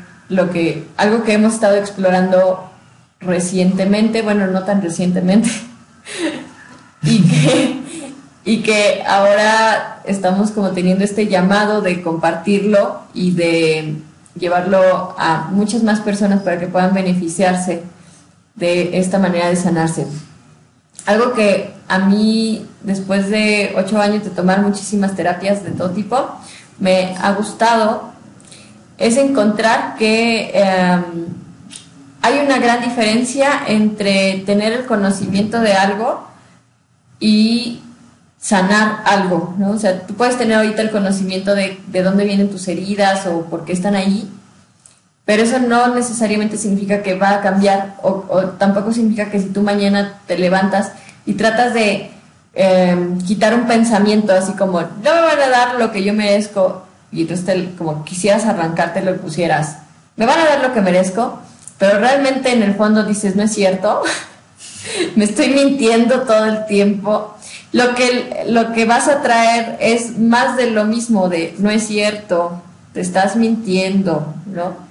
algo que hemos estado explorando recientemente, bueno, no tan recientemente, y que ahora estamos como teniendo este llamado de compartirlo y de llevarlo a muchas más personas para que puedan beneficiarse de esta manera de sanarse. Algo que a mí, después de 8 años de tomar muchísimas terapias de todo tipo, me ha gustado, es encontrar que hay una gran diferencia entre tener el conocimiento de algo y sanar algo, ¿no? O sea, tú puedes tener ahorita el conocimiento de dónde vienen tus heridas o por qué están ahí, pero eso no necesariamente significa que va a cambiar o tampoco significa que si tú mañana te levantas y tratas de quitar un pensamiento así como no me van a dar lo que yo merezco y entonces como quisieras arrancártelo y pusieras me van a dar lo que merezco, pero realmente en el fondo dices no es cierto, me estoy mintiendo todo el tiempo. Lo que vas a traer es más de lo mismo, de no es cierto, te estás mintiendo, ¿no?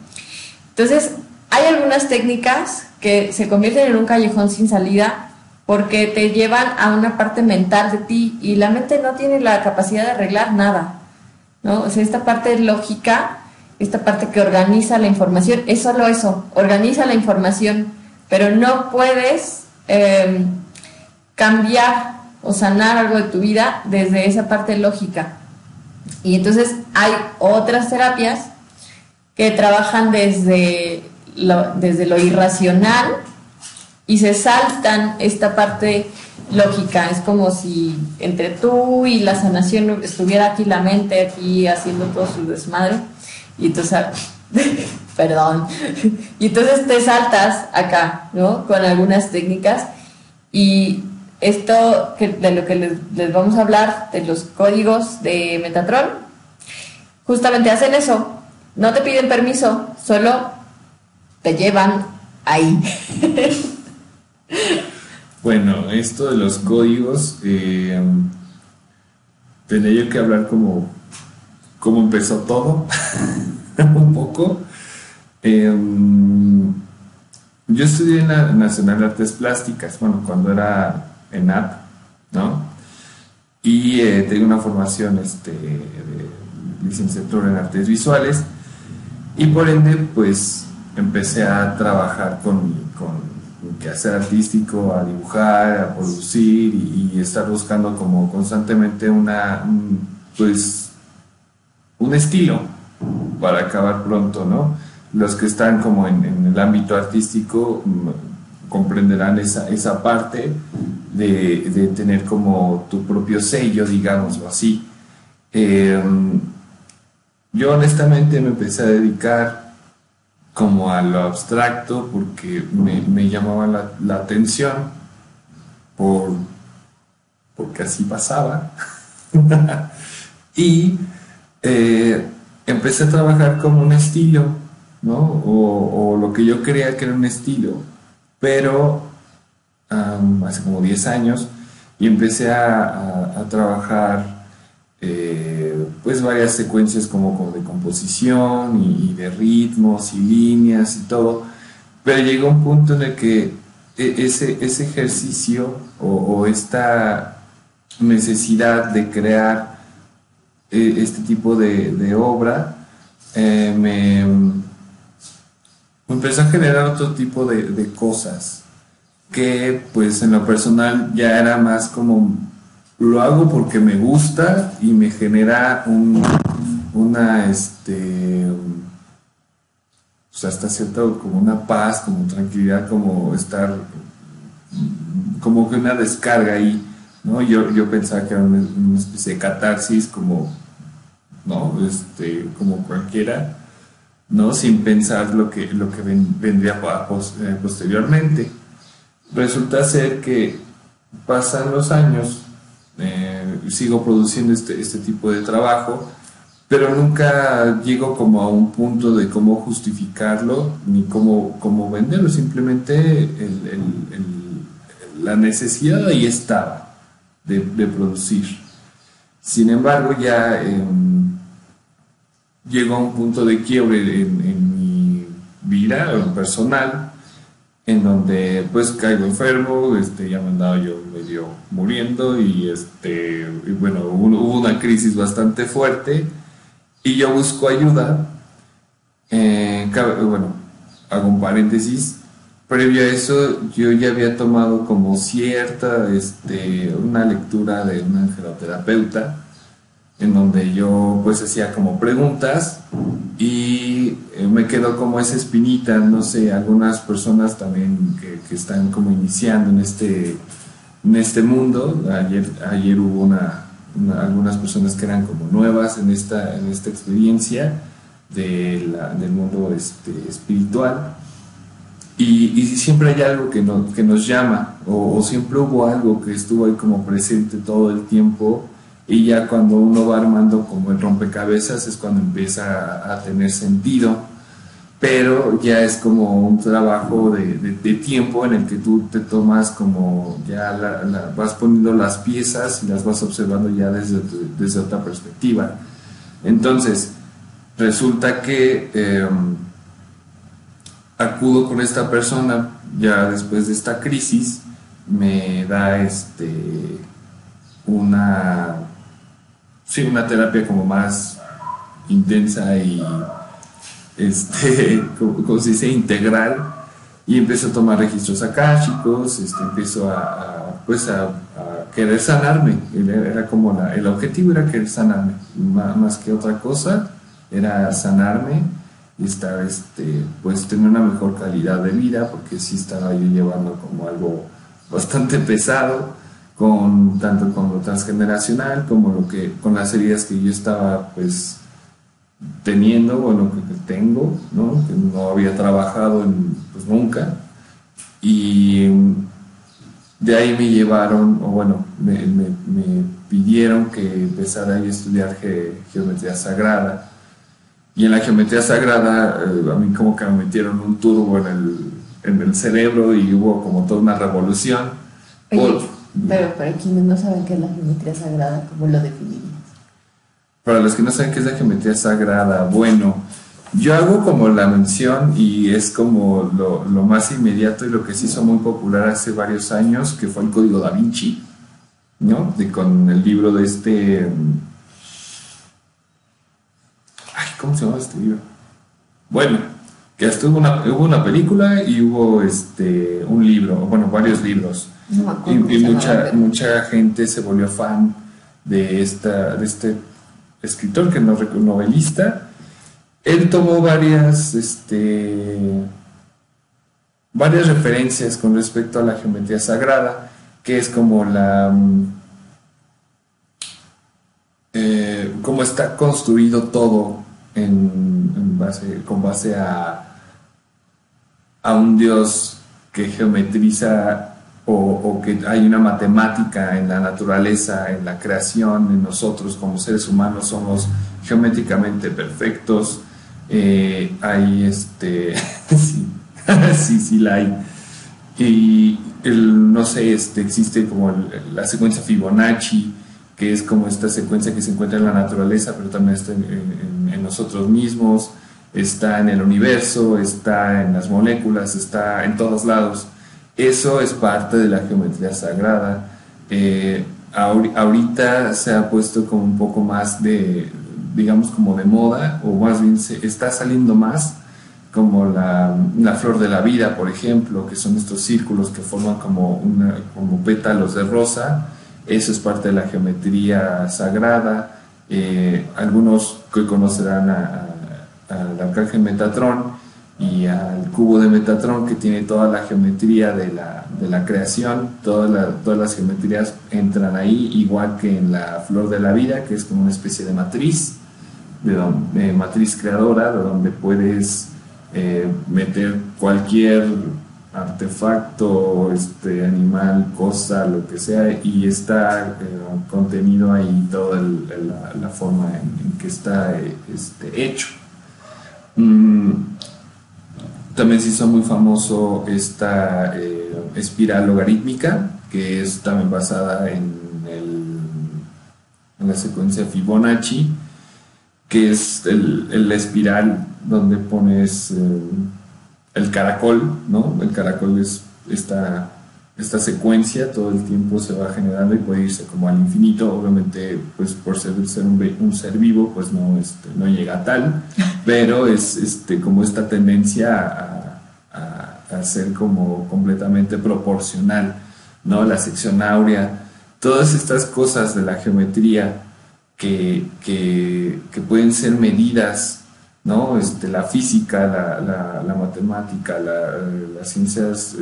Entonces, hay algunas técnicas que se convierten en un callejón sin salida porque te llevan a una parte mental de ti y la mente no tiene la capacidad de arreglar nada, ¿no? O sea, esta parte lógica, esta parte que organiza la información, es solo eso, organiza la información, pero no puedes cambiar o sanar algo de tu vida desde esa parte lógica. Y entonces hay otras terapias que trabajan desde lo irracional y se saltan esta parte lógica. Es como si entre tú y la sanación estuviera aquí la mente, aquí haciendo todo su desmadre. Y entonces, perdón, y entonces te saltas acá, ¿no? Con algunas técnicas. Y esto de lo que les vamos a hablar, de los códigos de Metatron, justamente hacen eso. No te piden permiso, solo te llevan ahí. Bueno, esto de los códigos, tendría yo que hablar cómo empezó todo, un poco. Yo estudié en la Nacional de Artes Plásticas, bueno, cuando era ENAP, ¿no? Y tengo una formación de licenciatura en artes visuales y por ende pues empecé a trabajar con quehacer artístico, a dibujar, a producir y estar buscando como constantemente pues un estilo para acabar pronto, ¿no? Los que están como en el ámbito artístico comprenderán esa parte de tener como tu propio sello, digámoslo así. Yo honestamente me empecé a dedicar como a lo abstracto porque me llamaba la atención porque así pasaba. Y empecé a trabajar como un estilo, ¿no? O lo que yo creía que era un estilo, pero hace como 10 años y empecé a trabajar pues varias secuencias como de composición y de ritmos y líneas y todo, pero llegó un punto en el que ese ejercicio o esta necesidad de crear este tipo de obra me empezó a generar otro tipo de cosas que pues en lo personal ya era más como lo hago porque me gusta y me genera pues hasta cierto como una paz, como tranquilidad, como estar como que una descarga ahí, ¿no? Yo pensaba que era una especie de catarsis como, ¿no? Como cualquiera, ¿no? Sin pensar lo que vendría posteriormente. Resulta ser que pasan los años, sigo produciendo este tipo de trabajo, pero nunca llego como a un punto de cómo justificarlo ni cómo venderlo, simplemente la necesidad ahí estaba de producir. Sin embargo, ya llegó a un punto de quiebre en mi vida personal, en donde pues caigo enfermo, ya me andaba yo medio muriendo y bueno, hubo una crisis bastante fuerte y yo busco ayuda. Bueno, hago un paréntesis. Previo a eso, yo ya había tomado como cierta, una lectura de un angeloterapeuta, en donde yo pues hacía como preguntas y me quedó como esa espinita, no sé, algunas personas también que están como iniciando en este mundo. Ayer hubo algunas personas que eran como nuevas en esta experiencia del mundo espiritual. Y siempre hay algo que nos llama, o siempre hubo algo que estuvo ahí como presente todo el tiempo, y ya cuando uno va armando como el rompecabezas es cuando empieza a tener sentido, pero ya es como un trabajo de tiempo en el que tú te tomas como ya vas poniendo las piezas y las vas observando ya desde otra perspectiva. Entonces, resulta que acudo con esta persona ya después de esta crisis, me da una terapia como más intensa y como se dice, integral, y empiezo a tomar registros akáshicos, empiezo a querer sanarme. Era como el objetivo era querer sanarme, más que otra cosa, era sanarme y estar, pues tener una mejor calidad de vida, porque sí estaba yo llevando como algo bastante pesado, tanto con lo transgeneracional como con las heridas que yo estaba pues teniendo, bueno, que tengo, ¿no? Que no había trabajado pues nunca, y de ahí me llevaron, o bueno, me pidieron que empezara a estudiar geometría sagrada. Y en la geometría sagrada a mí como que me metieron un turbo en el cerebro y hubo como toda una revolución. Oye, pero para quienes no saben qué es la geometría sagrada, ¿cómo lo definirías? Para los que no saben qué es la geometría sagrada, bueno, Yo hago como la mención y es como lo más inmediato y lo que se hizo muy popular hace varios años, que fue el Código Da Vinci, ¿no? Con el libro de Ay, ¿cómo se llama este libro? Bueno, que hasta hubo una película y hubo un libro, bueno, varios libros. No me acuerdo Y cómo se llamaba, pero- mucha gente se volvió fan de este escritor, que no recuerdo, novelista. Él tomó varias referencias con respecto a la geometría sagrada, que es como cómo está construido todo con base a un Dios que geometriza o que hay una matemática en la naturaleza, en la creación, en nosotros como seres humanos somos geométricamente perfectos. Hay sí, sí la hay. Y no sé, existe como la secuencia Fibonacci, que es como esta secuencia que se encuentra en la naturaleza, pero también está en nosotros mismos, está en el universo, está en las moléculas, está en todos lados. Eso es parte de la geometría sagrada. Ahorita se ha puesto como un poco más digamos, como de moda, o más bien se está saliendo más, como la flor de la vida, por ejemplo, que son estos círculos que forman como pétalos de rosa. Eso es parte de la geometría sagrada. Algunos que conocerán al arcángel Metatrón y al cubo de Metatrón, que tiene toda la geometría de la creación. Todas las geometrías entran ahí, igual que en la flor de la vida, que es como una especie de matriz, de matriz creadora, de donde puedes meter cualquier artefacto, animal, cosa, lo que sea, y está contenido ahí toda la forma en que está hecho. También se hizo muy famoso esta espiral logarítmica, que es también basada en la secuencia Fibonacci, que es la espiral donde pones el caracol, ¿no? El caracol es esta secuencia, todo el tiempo se va generando y puede irse como al infinito. Obviamente, pues por ser un ser vivo, pues no llega a tal, pero es como esta tendencia a ser como completamente proporcional, ¿no? La sección áurea, todas estas cosas de la geometría que pueden ser medidas, ¿no? La física, la matemática, las ciencias,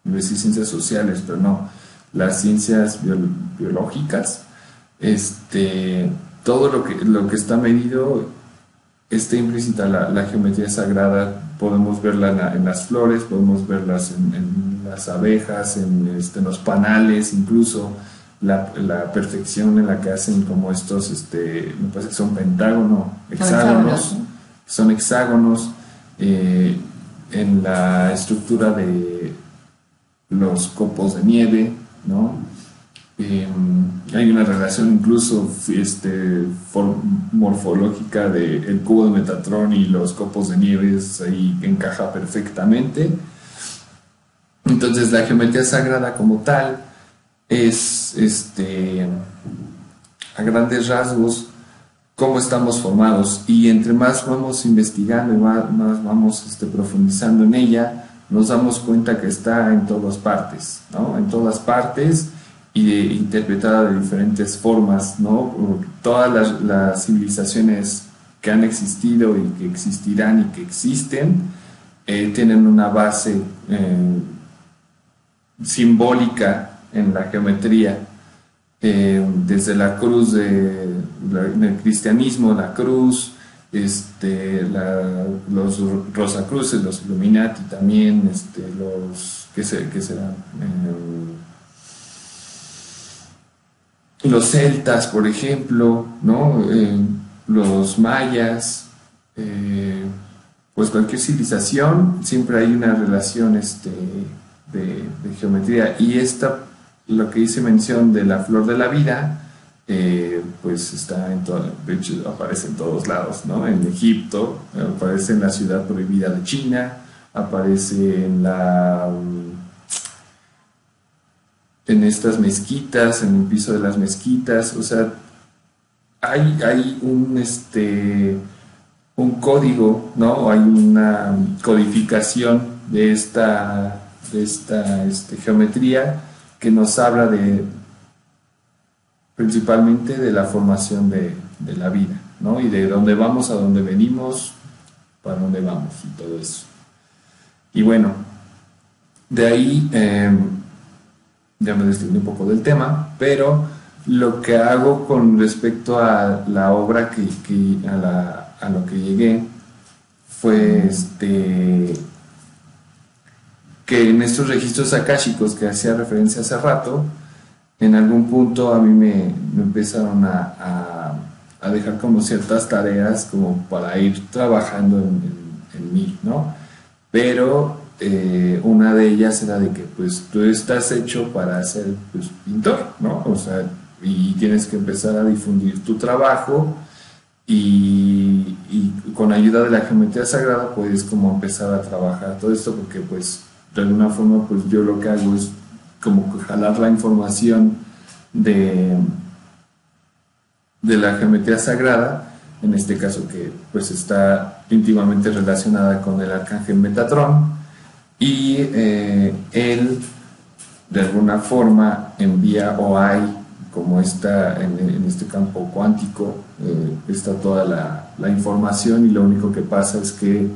no voy a decir ciencias sociales, pero no, las ciencias biológicas, todo lo que está medido está implícita la geometría sagrada. Podemos verla en las flores, podemos verlas en las abejas, en los panales, incluso la perfección en la que hacen como estos, me parece que son hexágonos, ¿no? son hexágonos, en la estructura de los copos de nieve, ¿no? Hay una relación incluso morfológica del cubo de Metatrón y los copos de nieve, ahí encaja perfectamente. Entonces la geometría sagrada como tal es a grandes rasgos cómo estamos formados, y entre más vamos investigando y más vamos profundizando en ella, nos damos cuenta que está en todas partes, ¿no? En todas partes, y interpretada de diferentes formas, ¿no? Todas las civilizaciones que han existido y que existirán y que existen tienen una base simbólica en la geometría, desde la cruz del cristianismo, la cruz, los Rosacruces, los Illuminati también, ¿qué serán? Los celtas, por ejemplo, ¿no? Los mayas, pues cualquier civilización, siempre hay una relación de geometría. Y lo que hice mención de la flor de la vida, pues está en todo, de hecho aparece en todos lados, ¿no? En Egipto, aparece en la ciudad prohibida de China, aparece en estas mezquitas, en el piso de las mezquitas, o sea, hay un código, ¿no? Hay una codificación de esta geometría que nos habla principalmente de la formación de la vida, ¿no? Y de dónde vamos, a dónde venimos, para dónde vamos y todo eso. Y bueno, de ahí ya me desvié un poco del tema, pero lo que hago con respecto a la obra a lo que llegué fue que en estos registros akáshicos que hacía referencia hace rato, en algún punto a mí me empezaron a dejar como ciertas tareas como para ir trabajando en mí, ¿no? Pero una de ellas era de que pues tú estás hecho para ser pues, pintor, ¿no? O sea, y tienes que empezar a difundir tu trabajo y con ayuda de la geometría sagrada puedes como empezar a trabajar todo esto porque pues de alguna forma pues yo lo que hago es como que jalar la información de la geometría sagrada, en este caso que pues está íntimamente relacionada con el arcángel Metatrón, y él de alguna forma envía o hay como está en este campo cuántico, está toda la información y lo único que pasa es que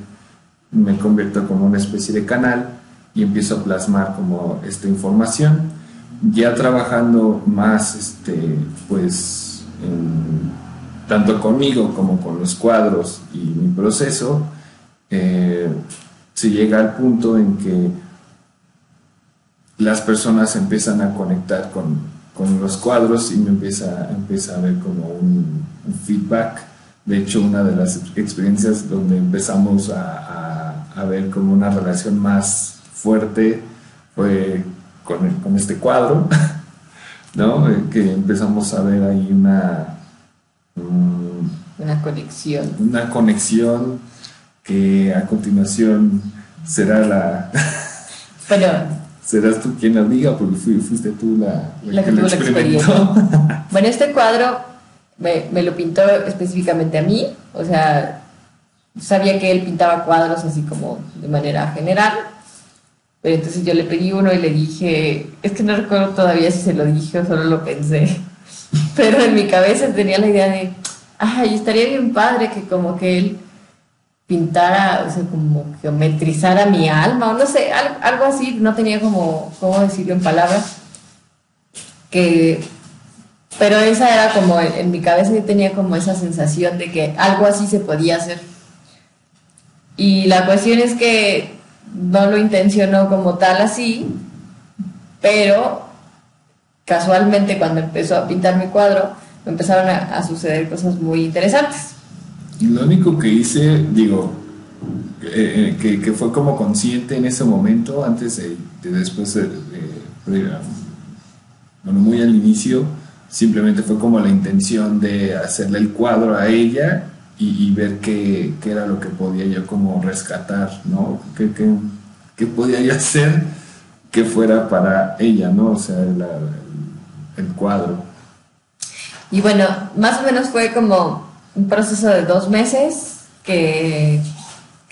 me convierto como una especie de canal y empiezo a plasmar como esta información, ya trabajando más pues tanto conmigo como con los cuadros y mi proceso, se llega al punto en que las personas empiezan a conectar con los cuadros y me empieza a ver como un feedback. De hecho, una de las experiencias donde empezamos a ver como una relación más fuerte fue con este cuadro, ¿no? Que empezamos a ver ahí una conexión. Una conexión que a continuación será Bueno, serás tú quien la diga, porque fuiste tú la que lo experimentó. Bueno, este cuadro me lo pintó específicamente a mí, o sea, sabía que él pintaba cuadros así como de manera general, pero entonces yo le pedí uno y le dije, es que no recuerdo todavía si se lo dije o solo lo pensé, pero en mi cabeza tenía la idea de, ay, estaría bien padre que como que él pintara, o sea, como geometrizara mi alma, o no sé, algo así, no tenía como cómo decirlo en palabras, pero esa era como, en mi cabeza yo tenía como esa sensación de que algo así se podía hacer. Y la cuestión es que no lo intencionó como tal así, pero casualmente cuando empezó a pintar mi cuadro, me empezaron a suceder cosas muy interesantes. Lo único que hice, digo, que fue como consciente en ese momento, antes de después bueno, muy al inicio, simplemente fue como la intención de hacerle el cuadro a ella y ver qué era lo que podía yo como rescatar, ¿no? ¿Qué podía yo hacer que fuera para ella, ¿no? O sea, el cuadro. Y bueno, más o menos fue como un proceso de 2 meses que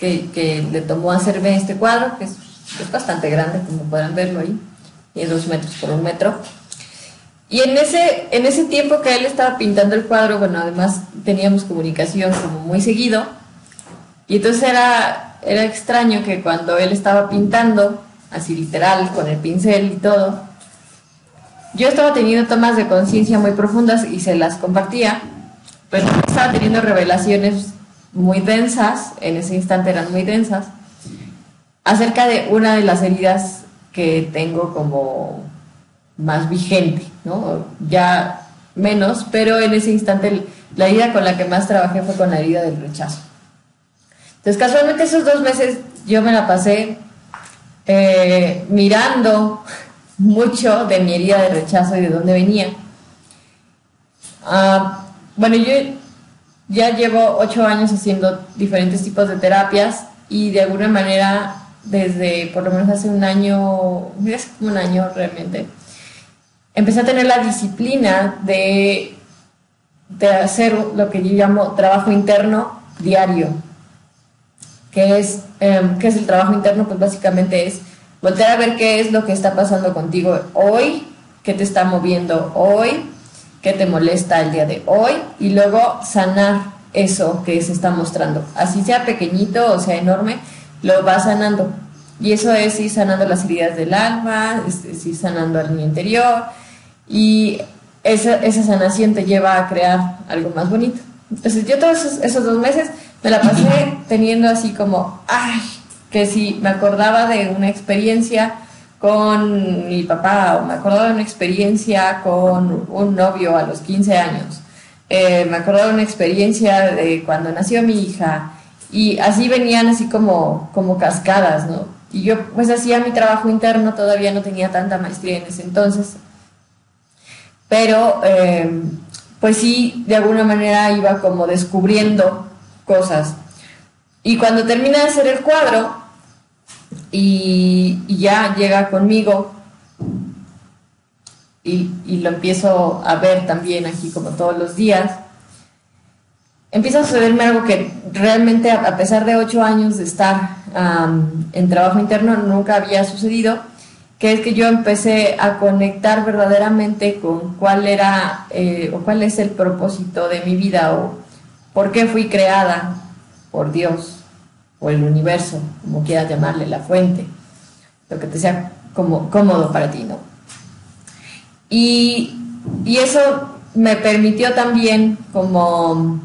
le tomó hacerme este cuadro, que es bastante grande, como podrán verlo ahí, y 2 metros por 1 metro. Y en ese tiempo que él estaba pintando el cuadro, bueno, además teníamos comunicación como muy seguido, y entonces era extraño que cuando él estaba pintando, así literal, con el pincel y todo, yo estaba teniendo tomas de conciencia muy profundas y se las compartía, pero estaba teniendo revelaciones muy densas, en ese instante eran muy densas, acerca de una de las heridas que tengo como más vigente, ¿no? Ya menos, pero en ese instante la herida con la que más trabajé fue con la herida del rechazo. Entonces, casualmente esos 2 meses yo me la pasé mirando mucho de mi herida de rechazo y de dónde venía. Bueno, yo ya llevo 8 años haciendo diferentes tipos de terapias y de alguna manera desde por lo menos hace un año, hace como un año realmente, empecé a tener la disciplina de hacer lo que yo llamo trabajo interno diario. ¿Qué es el trabajo interno? Pues básicamente es voltear a ver qué es lo que está pasando contigo hoy, qué te está moviendo hoy, qué te molesta el día de hoy, y luego sanar eso que se está mostrando. Así sea pequeñito o sea enorme, lo vas sanando. Y eso es ir sanando las heridas del alma, es ir sanando al niño interior, y esa sanación te lleva a crear algo más bonito. Entonces yo todos esos 2 meses me la pasé teniendo así como, ay, que si me acordaba de una experiencia con mi papá, o me acordaba de una experiencia con un novio a los 15 años, me acordaba de una experiencia de cuando nació mi hija, y así venían así como cascadas, ¿no? Y yo pues hacía mi trabajo interno, todavía no tenía tanta maestría en ese entonces, pero pues sí, de alguna manera iba como descubriendo cosas. Y cuando termina de hacer el cuadro y ya llega conmigo y lo empiezo a ver también aquí como todos los días, empieza a sucederme algo que realmente a pesar de 8 años de estar en trabajo interno nunca había sucedido, que es que yo empecé a conectar verdaderamente con cuál era o cuál es el propósito de mi vida, o por qué fui creada por Dios o el universo, como quieras llamarle, la fuente, lo que te sea como cómodo para ti, ¿no? Y eso me permitió también como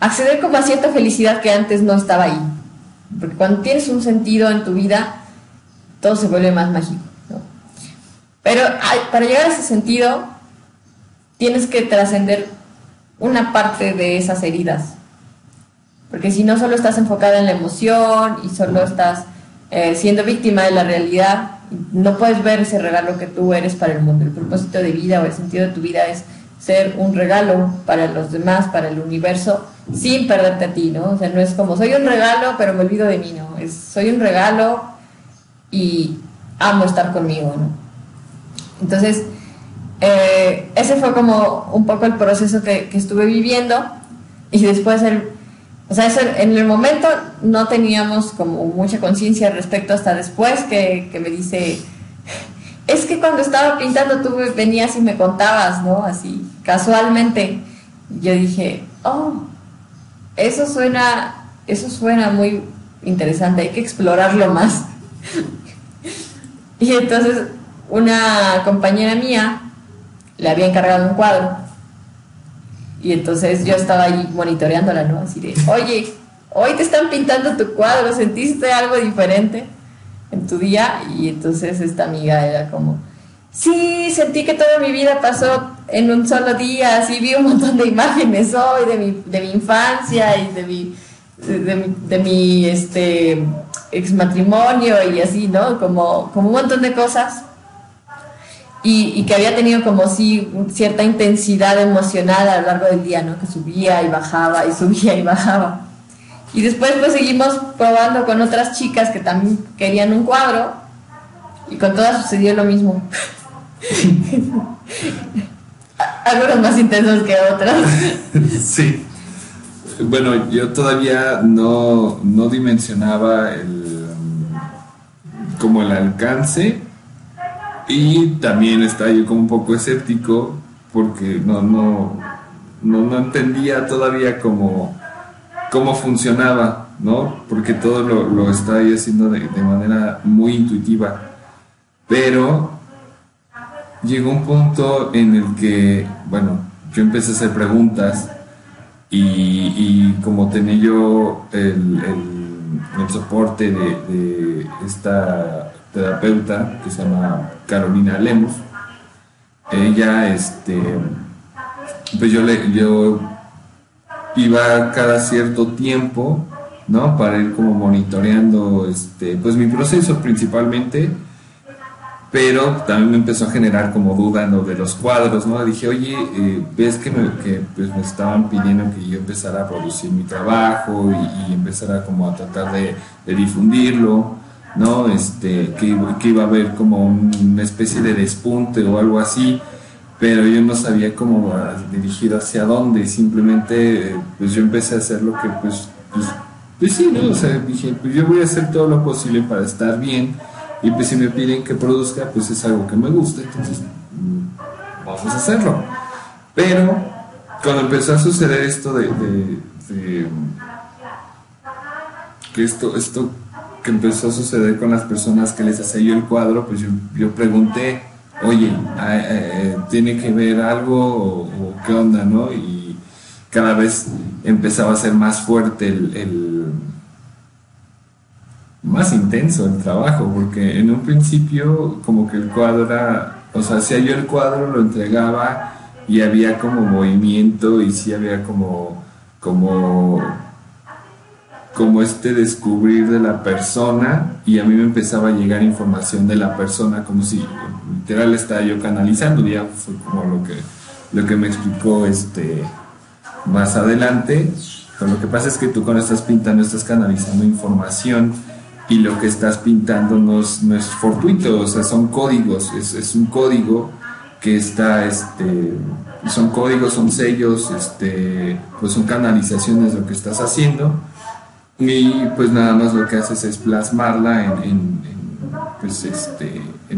acceder como a cierta felicidad que antes no estaba ahí, porque cuando tienes un sentido en tu vida todo se vuelve más mágico, ¿no? Pero para llegar a ese sentido tienes que trascender una parte de esas heridas, porque si no solo estás enfocada en la emoción y solo estás siendo víctima de la realidad, no puedes ver ese regalo que tú eres para el mundo. El propósito de vida o el sentido de tu vida es ser un regalo para los demás, para el universo, sin perderte a ti, ¿no? O sea, no es como soy un regalo pero me olvido de mí, ¿no? Es soy un regalo y amo estar conmigo, ¿no? Entonces ese fue como un poco el proceso que estuve viviendo, y después o sea, eso, en el momento no teníamos como mucha conciencia al respecto hasta después que me dice, es que cuando estaba pintando tú venías y me contabas, ¿no? Así, casualmente. Yo dije, oh, eso suena muy interesante, hay que explorarlo más. Y entonces una compañera mía le había encargado un cuadro, y entonces yo estaba ahí monitoreándola, ¿no? Así de, oye, hoy te están pintando tu cuadro, ¿sentiste algo diferente en tu día? Y entonces esta amiga era como, sí, sentí que toda mi vida pasó en un solo día, así vi un montón de imágenes hoy de mi infancia y de mi ex matrimonio y así, ¿no? Como un montón de cosas. Y que había tenido como sí cierta intensidad emocional a lo largo del día, ¿no? Que subía y bajaba y subía y bajaba. Y después pues seguimos probando con otras chicas que también querían un cuadro, y con todas sucedió lo mismo. Algunos más intensos que otros. Sí. Bueno, yo todavía no dimensionaba como el alcance, y también estaba yo como un poco escéptico porque no entendía todavía cómo funcionaba, ¿no? Porque todo lo estaba yo haciendo de manera muy intuitiva, pero llegó un punto en el que, bueno, yo empecé a hacer preguntas, y como tenía yo el soporte de esta terapeuta que se llama Carolina Lemos, ella pues yo iba cada cierto tiempo, ¿no? Para ir como monitoreando pues mi proceso principalmente, pero también me empezó a generar como duda en lo de los cuadros, ¿no? Dije, oye, ves que pues me estaban pidiendo que yo empezara a producir mi trabajo y empezara como a tratar de difundirlo, ¿no? Que iba a haber como una especie de despunte o algo así, pero yo no sabía cómo dirigir hacia dónde, simplemente pues yo empecé a hacer lo que pues sí, ¿no? O sea, dije, pues yo voy a hacer todo lo posible para estar bien. Y pues si me piden que produzca, pues es algo que me gusta, entonces vamos a hacerlo. Pero cuando empezó a suceder esto que esto que empezó a suceder con las personas que les hacía yo el cuadro, pues yo pregunté, oye, ¿tiene que ver algo o qué onda, no? Y cada vez empezaba a ser más fuerte más intenso el trabajo, porque en un principio como que el cuadro era, o sea, hacía yo el cuadro, lo entregaba y había como movimiento y sí había como descubrir de la persona, y a mí me empezaba a llegar información de la persona como si literal estaba yo canalizando. Ya fue como lo que me explicó más adelante. Pero lo que pasa es que tú cuando estás pintando estás canalizando información, y lo que estás pintando no es fortuito, o sea, son códigos, es un código que está, son códigos, son sellos, pues son canalizaciones de lo que estás haciendo, y pues nada más lo que haces es plasmarla en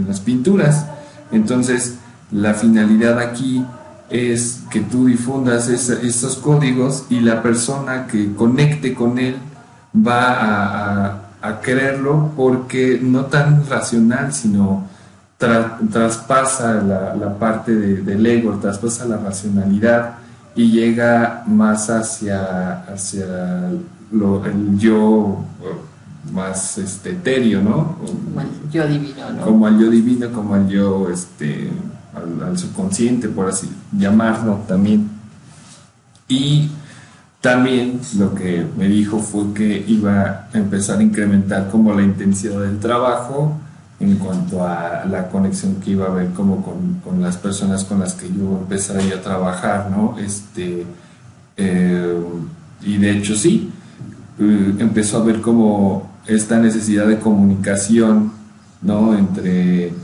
las pinturas. Entonces, la finalidad aquí es que tú difundas estos códigos, y la persona que conecte con él va a quererlo, porque no tan racional, sino traspasa la parte del ego, traspasa la racionalidad y llega más hacia el yo más etéreo, ¿no? Como el yo divino, ¿no? Como al yo divino, como al yo, al subconsciente, por así llamarlo también. Y también lo que me dijo fue que iba a empezar a incrementar como la intensidad del trabajo en cuanto a la conexión que iba a haber como con las personas con las que yo empezaría a trabajar, ¿no? Y de hecho sí, empezó a haber como esta necesidad de comunicación, ¿no? Entre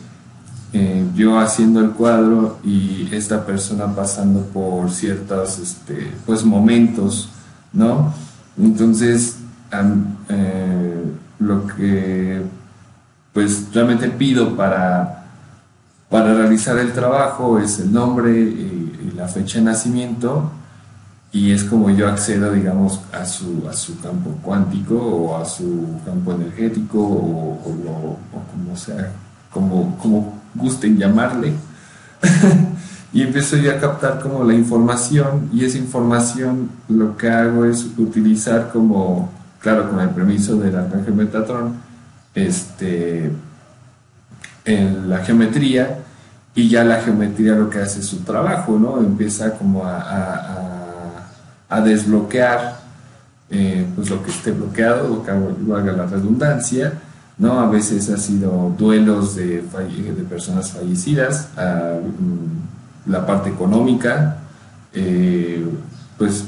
yo haciendo el cuadro y esta persona pasando por ciertos pues momentos, ¿no? Entonces lo que pues realmente pido para realizar el trabajo es el nombre y la fecha de nacimiento, y es como yo accedo, digamos, a su campo cuántico o a su campo energético o como sea, como gusten llamarle. Y empiezo yo a captar como la información, y esa información lo que hago es utilizar como, claro, con el permiso del arcángel Metatrón, en la geometría, y ya la geometría lo que hace es su trabajo, ¿no? Empieza como a desbloquear pues lo que esté bloqueado, lo que valga la redundancia, ¿no? A veces ha sido duelos de personas fallecidas, la parte económica, pues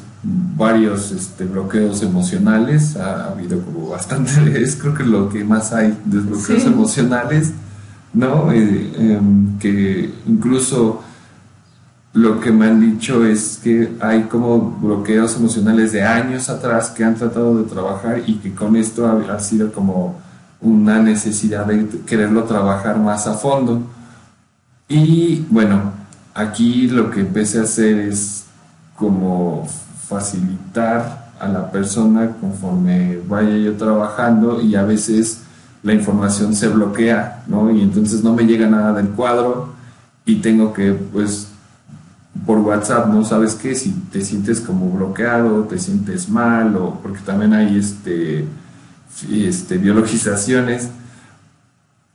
varios bloqueos emocionales, ha habido como bastante, es creo que lo que más hay, desbloqueos sí. emocionales, ¿no? Que incluso lo que me han dicho es que hay como bloqueos emocionales de años atrás que han tratado de trabajar, y que con esto ha sido como una necesidad de quererlo trabajar más a fondo. Y bueno, aquí lo que empecé a hacer es como facilitar a la persona conforme vaya yo trabajando, y a veces la información se bloquea, ¿no? Y entonces no me llega nada del cuadro, y tengo que, pues, por WhatsApp, ¿no? ¿Sabes qué? Si te sientes como bloqueado, te sientes mal, o porque también hay biologizaciones.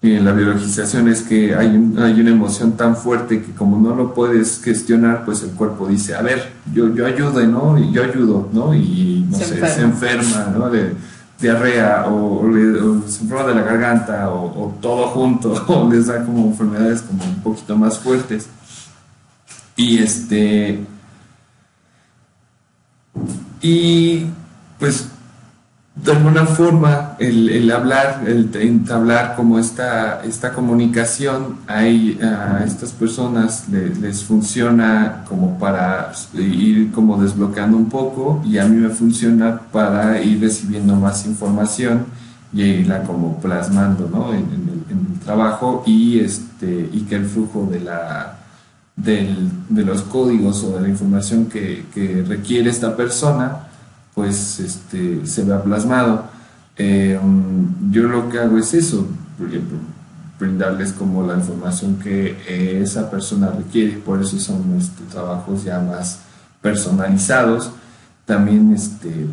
Y en la biologización es que hay una emoción tan fuerte que como no lo puedes gestionar, pues el cuerpo dice, a ver, yo ayudo, ¿no? Y yo ayudo, ¿no? Y no sé, se enferma, ¿no? diarrea o se enferma de la garganta o todo junto o les da como enfermedades como un poquito más fuertes. Y pues de alguna forma el hablar, el entablar como esta comunicación a estas personas les funciona como para ir como desbloqueando un poco, y a mí me funciona para ir recibiendo más información y irla como plasmando, ¿no? en el trabajo, y que el flujo de los códigos o de la información que requiere esta persona pues se vea plasmado. Yo lo que hago es eso, brindarles como la información que esa persona requiere. Por eso son trabajos ya más personalizados. También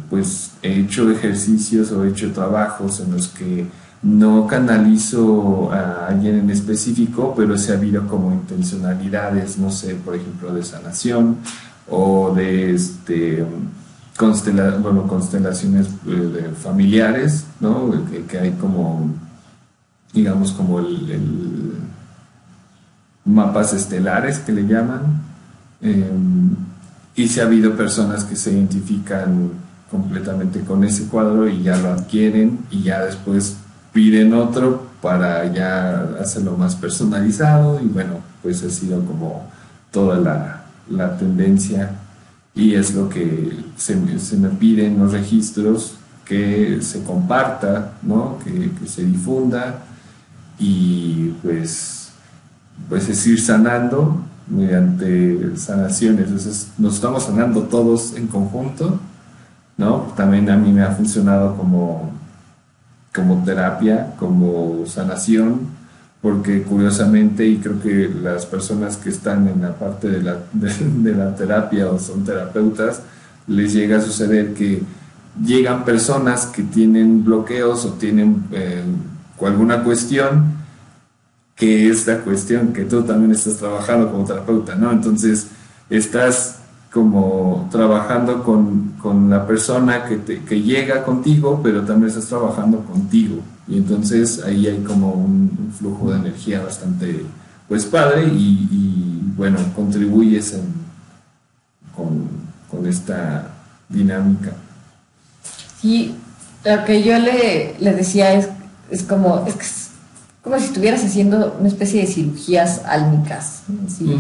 pues he hecho ejercicios o he hecho trabajos en los que no canalizo a alguien en específico, pero sí ha habido como intencionalidades, no sé, por ejemplo, de sanación o de constelaciones familiares, ¿no? Que hay como, digamos, como el mapas estelares que le llaman. Y si ha habido personas que se identifican completamente con ese cuadro y ya lo adquieren y ya después piden otro para ya hacerlo más personalizado, y bueno, pues ha sido como toda la tendencia, y es lo que se me pide en los registros, que se comparta, ¿no? Que se difunda, y pues es ir sanando mediante sanaciones. Entonces nos estamos sanando todos en conjunto, ¿no? También a mí me ha funcionado como terapia, como sanación, porque curiosamente, y creo que las personas que están en la parte de la terapia o son terapeutas, les llega a suceder que llegan personas que tienen bloqueos o tienen alguna cuestión, que es la cuestión que tú también estás trabajando como terapeuta, ¿no? Entonces estás como trabajando con la persona que llega contigo, pero también estás trabajando contigo, y entonces ahí hay como un flujo de energía bastante pues padre, y bueno, contribuyes con esta dinámica. Sí, lo que yo le decía es como si estuvieras haciendo una especie de cirugías álmicas, ¿sí?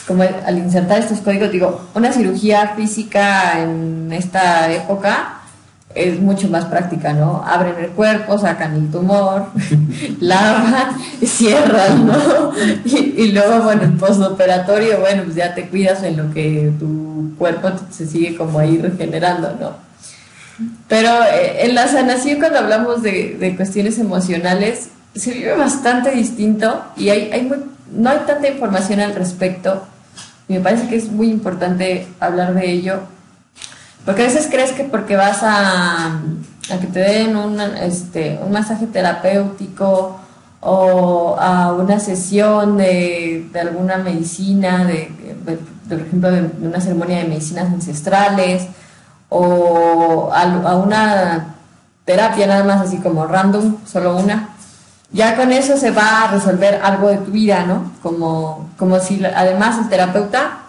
Como al insertar estos códigos, digo, una cirugía física en esta época es mucho más práctica, ¿no? Abren el cuerpo, sacan el tumor, lavan, cierran, ¿no? Y luego, bueno, el postoperatorio, bueno, pues ya te cuidas en lo que tu cuerpo se sigue como ahí regenerando, ¿no? Pero en la sanación, cuando hablamos de cuestiones emocionales, se vive bastante distinto, y no hay tanta información al respecto, y me parece que es muy importante hablar de ello, porque a veces crees que porque vas a que te den un masaje terapéutico o a una sesión de alguna medicina, por ejemplo, de una ceremonia de medicinas ancestrales, o a una terapia nada más así como random, solo una, ya con eso se va a resolver algo de tu vida, ¿no? Como si además el terapeuta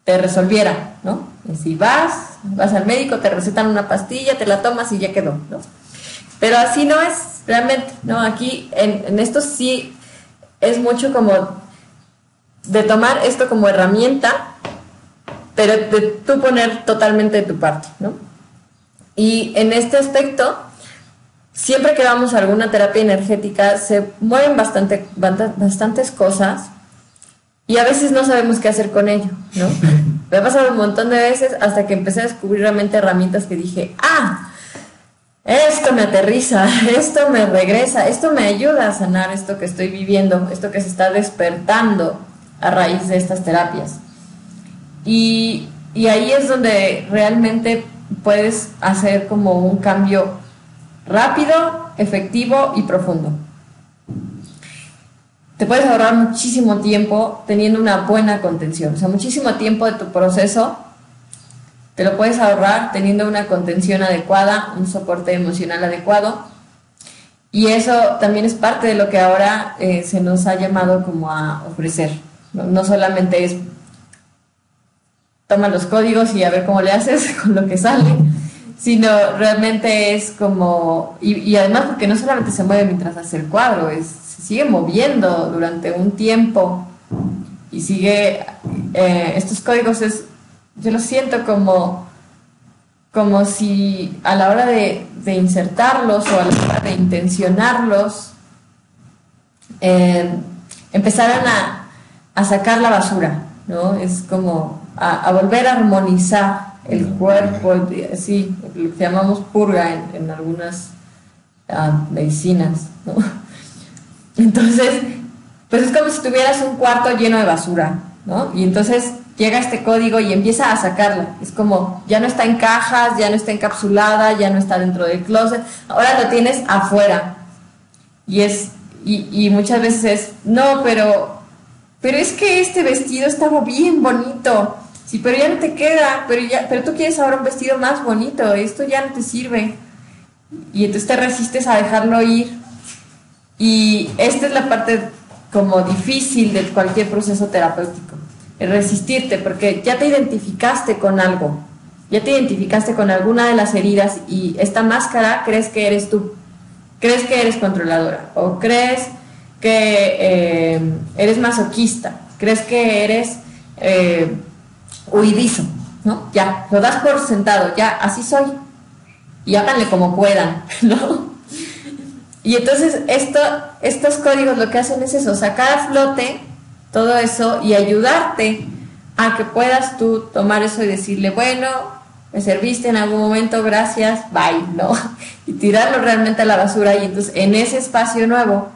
te resolviera, ¿no? Y si vas al médico, te recetan una pastilla, te la tomas y ya quedó, ¿no? Pero así no es realmente, ¿no? Aquí en esto sí es mucho como de tomar esto como herramienta, pero de tú poner totalmente de tu parte, ¿no? Y en este aspecto, siempre que vamos a alguna terapia energética, se mueven bastantes cosas, y a veces no sabemos qué hacer con ello, ¿no? Me ha pasado un montón de veces hasta que empecé a descubrir realmente herramientas que dije, esto me aterriza, esto me regresa, esto me ayuda a sanar esto que estoy viviendo, esto que se está despertando a raíz de estas terapias. Y ahí es donde realmente puedes hacer como un cambio rápido, efectivo y profundo. Te puedes ahorrar muchísimo tiempo teniendo una buena contención, o sea, muchísimo tiempo de tu proceso te lo puedes ahorrar teniendo una contención adecuada, un soporte emocional adecuado. Y eso también es parte de lo que ahora se nos ha llamado como a ofrecer. No solamente es toma los códigos y a ver cómo le haces con lo que sale, sino realmente es como, y además porque no solamente se mueve mientras hace el cuadro, se sigue moviendo durante un tiempo y sigue, estos códigos yo lo siento como si a la hora de insertarlos o a la hora de intencionarlos, empezaran a sacar la basura, ¿no? Es como a volver a armonizar el cuerpo, sí, lo que llamamos purga en algunas medicinas, ¿no? Entonces, pues es como si tuvieras un cuarto lleno de basura, ¿no? Y entonces llega este código y empieza a sacarla. Es como, ya no está en cajas, ya no está encapsulada, ya no está dentro del closet, ahora lo tienes afuera. Y muchas veces es, no, pero es que este vestido estaba bien bonito. Sí, pero ya no te queda, pero tú quieres ahora un vestido más bonito, esto ya no te sirve. Y entonces te resistes a dejarlo ir. Y esta es la parte como difícil de cualquier proceso terapéutico, el resistirte, porque ya te identificaste con algo, ya te identificaste con alguna de las heridas y esta máscara crees que eres tú, crees que eres controladora o crees que eres masoquista, crees que eres huidizo, ¿no? Ya, lo das por sentado, ya, así soy y háganle como puedan, ¿no? Y entonces estos códigos lo que hacen es eso, sacar a flote todo eso y ayudarte a que puedas tú tomar eso y decirle, bueno, me serviste en algún momento, gracias, bye, ¿no? Y tirarlo realmente a la basura y entonces en ese espacio nuevo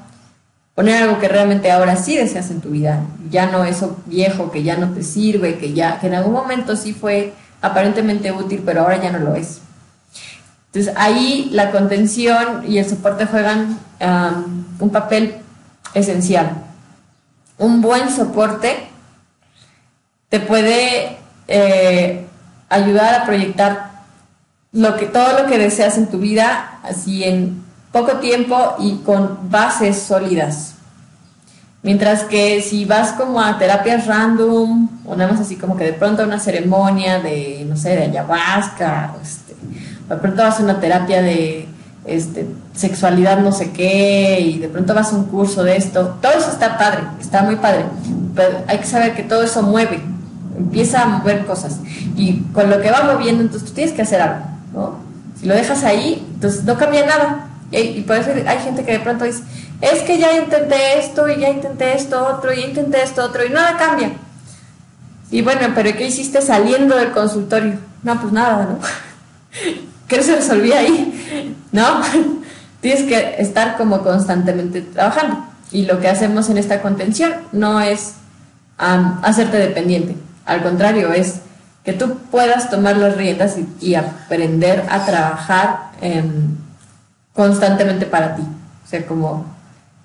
poner algo que realmente ahora sí deseas en tu vida, ya no eso viejo que ya no te sirve, que en algún momento sí fue aparentemente útil, pero ahora ya no lo es. Entonces ahí la contención y el soporte juegan un papel esencial. Un buen soporte te puede ayudar a proyectar todo lo que deseas en tu vida así en poco tiempo y con bases sólidas. Mientras que si vas como a terapias random o nada más así como que de pronto a una ceremonia de, no sé, de ayahuasca, de pronto vas a una terapia de sexualidad no sé qué y de pronto vas a un curso de esto, todo eso está padre, está muy padre, pero hay que saber que todo eso mueve, empieza a mover cosas y con lo que va moviendo entonces tú tienes que hacer algo, ¿no? Si lo dejas ahí, entonces no cambia nada y por eso hay gente que de pronto dice, es que ya intenté esto y ya intenté esto otro y ya intenté esto otro y nada cambia. Y bueno, pero ¿qué hiciste saliendo del consultorio? No, pues nada, ¿no? ¿Qué se resolvía ahí? ¿No? Tienes que estar como constantemente trabajando. Y lo que hacemos en esta contención no es hacerte dependiente. Al contrario, es que tú puedas tomar las riendas y aprender a trabajar constantemente para ti. O sea, como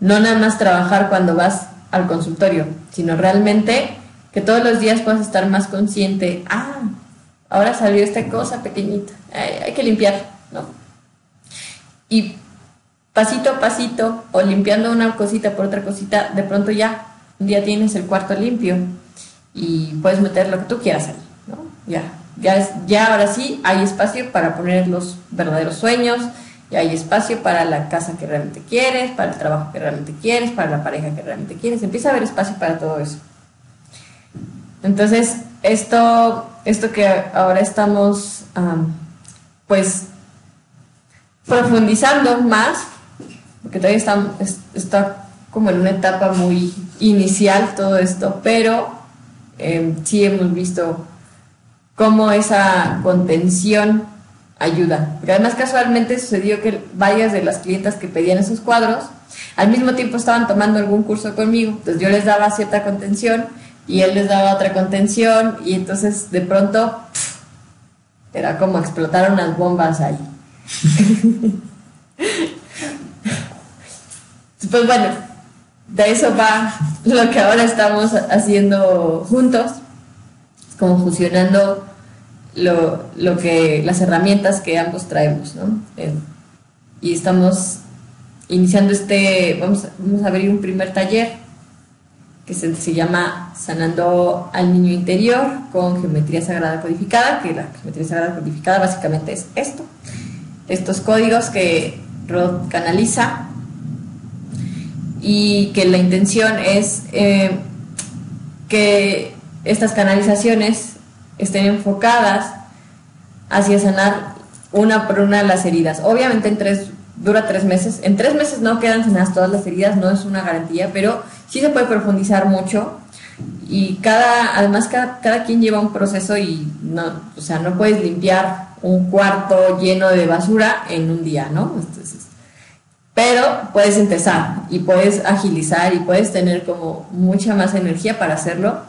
no nada más trabajar cuando vas al consultorio, sino realmente que todos los días puedas estar más consciente. Ahora salió esta cosa pequeñita, hay que limpiar, ¿no? Y pasito a pasito, o limpiando una cosita por otra cosita, de pronto ya, un día tienes el cuarto limpio y puedes meter lo que tú quieras ahí, ¿no? Ya ahora sí hay espacio para poner los verdaderos sueños, ya hay espacio para la casa que realmente quieres, para el trabajo que realmente quieres, para la pareja que realmente quieres, empieza a haber espacio para todo eso. Entonces, esto que ahora estamos pues profundizando más, porque todavía está como en una etapa muy inicial todo esto, pero sí hemos visto cómo esa contención ayuda. Porque además casualmente sucedió que varias de las clientas que pedían esos cuadros al mismo tiempo estaban tomando algún curso conmigo, entonces yo les daba cierta contención y él les daba otra contención y entonces de pronto era como explotaron unas bombas ahí. Pues bueno, de eso va lo que ahora estamos haciendo juntos, como fusionando las herramientas que ambos traemos, ¿no? Y estamos iniciando vamos a abrir un primer taller que se llama Sanando al Niño Interior con Geometría Sagrada Codificada, que la Geometría Sagrada Codificada básicamente es estos códigos que Rod canaliza, y que la intención es que estas canalizaciones estén enfocadas hacia sanar una por una las heridas. Obviamente dura 3 meses. En 3 meses no quedan sanadas todas las heridas, no es una garantía, pero sí se puede profundizar mucho. Y además cada quien lleva un proceso, y no puedes limpiar un cuarto lleno de basura en un día, ¿no? Entonces, pero puedes empezar y puedes agilizar y puedes tener como mucha más energía para hacerlo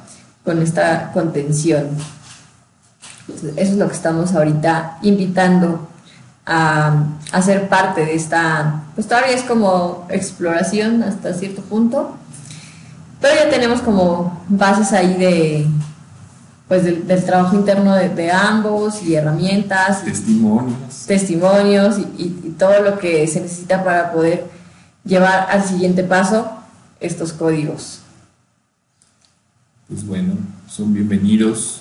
con esta contención. Entonces, eso es lo que estamos ahorita invitando a hacer parte de esta, pues todavía es como exploración hasta cierto punto, pero ya tenemos como bases ahí del trabajo interno de ambos, y herramientas, testimonios y todo lo que se necesita para poder llevar al siguiente paso estos códigos. Pues bueno, son bienvenidos,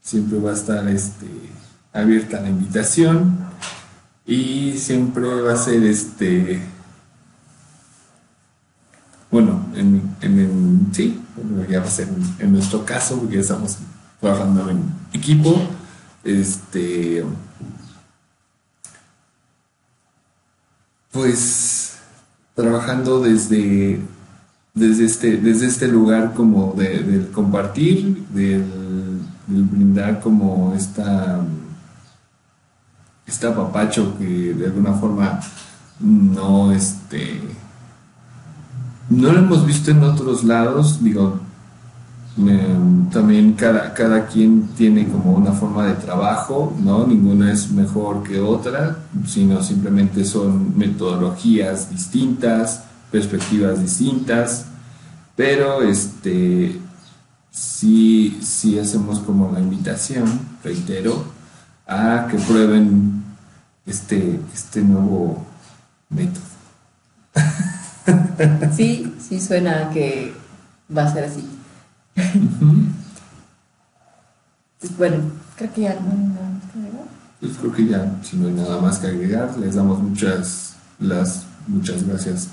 siempre va a estar abierta la invitación, y siempre va a ser bueno, ya va a ser en nuestro caso, porque ya estamos trabajando en equipo, pues trabajando desde este lugar como del compartir, del brindar como este apapacho que de alguna forma no lo hemos visto en otros lados. Digo, también cada quien tiene como una forma de trabajo, ¿no? Ninguna es mejor que otra, sino simplemente son metodologías distintas, perspectivas distintas, pero sí hacemos como la invitación, reitero, a que prueben este nuevo método. Sí suena que va a ser así. Pues bueno, creo que ya no hay nada más que agregar. Pues creo que ya, si no hay nada más que agregar, les damos muchas gracias.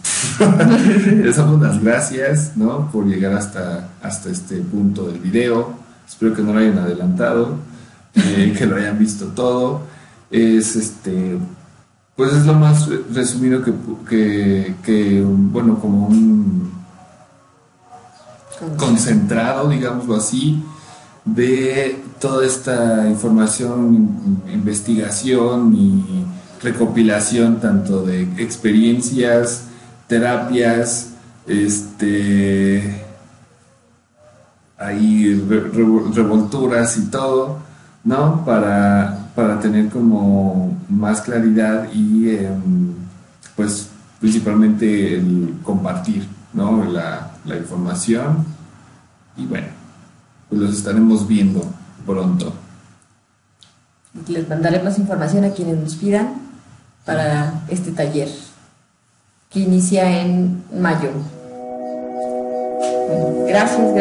Les damos las gracias, ¿no?, por llegar hasta este punto del video. Espero que no lo hayan adelantado, que lo hayan visto todo. Pues es lo más resumido que bueno, como un concentrado, digámoslo así, de toda esta información, investigación y recopilación tanto de experiencias, terapias, ahí revolturas y todo, ¿no? Para tener como más claridad y pues principalmente el compartir, ¿no?, la información. Y bueno, pues los estaremos viendo pronto. Les mandaremos información a quienes nos pidan para este taller que inicia en mayo. Bueno, gracias.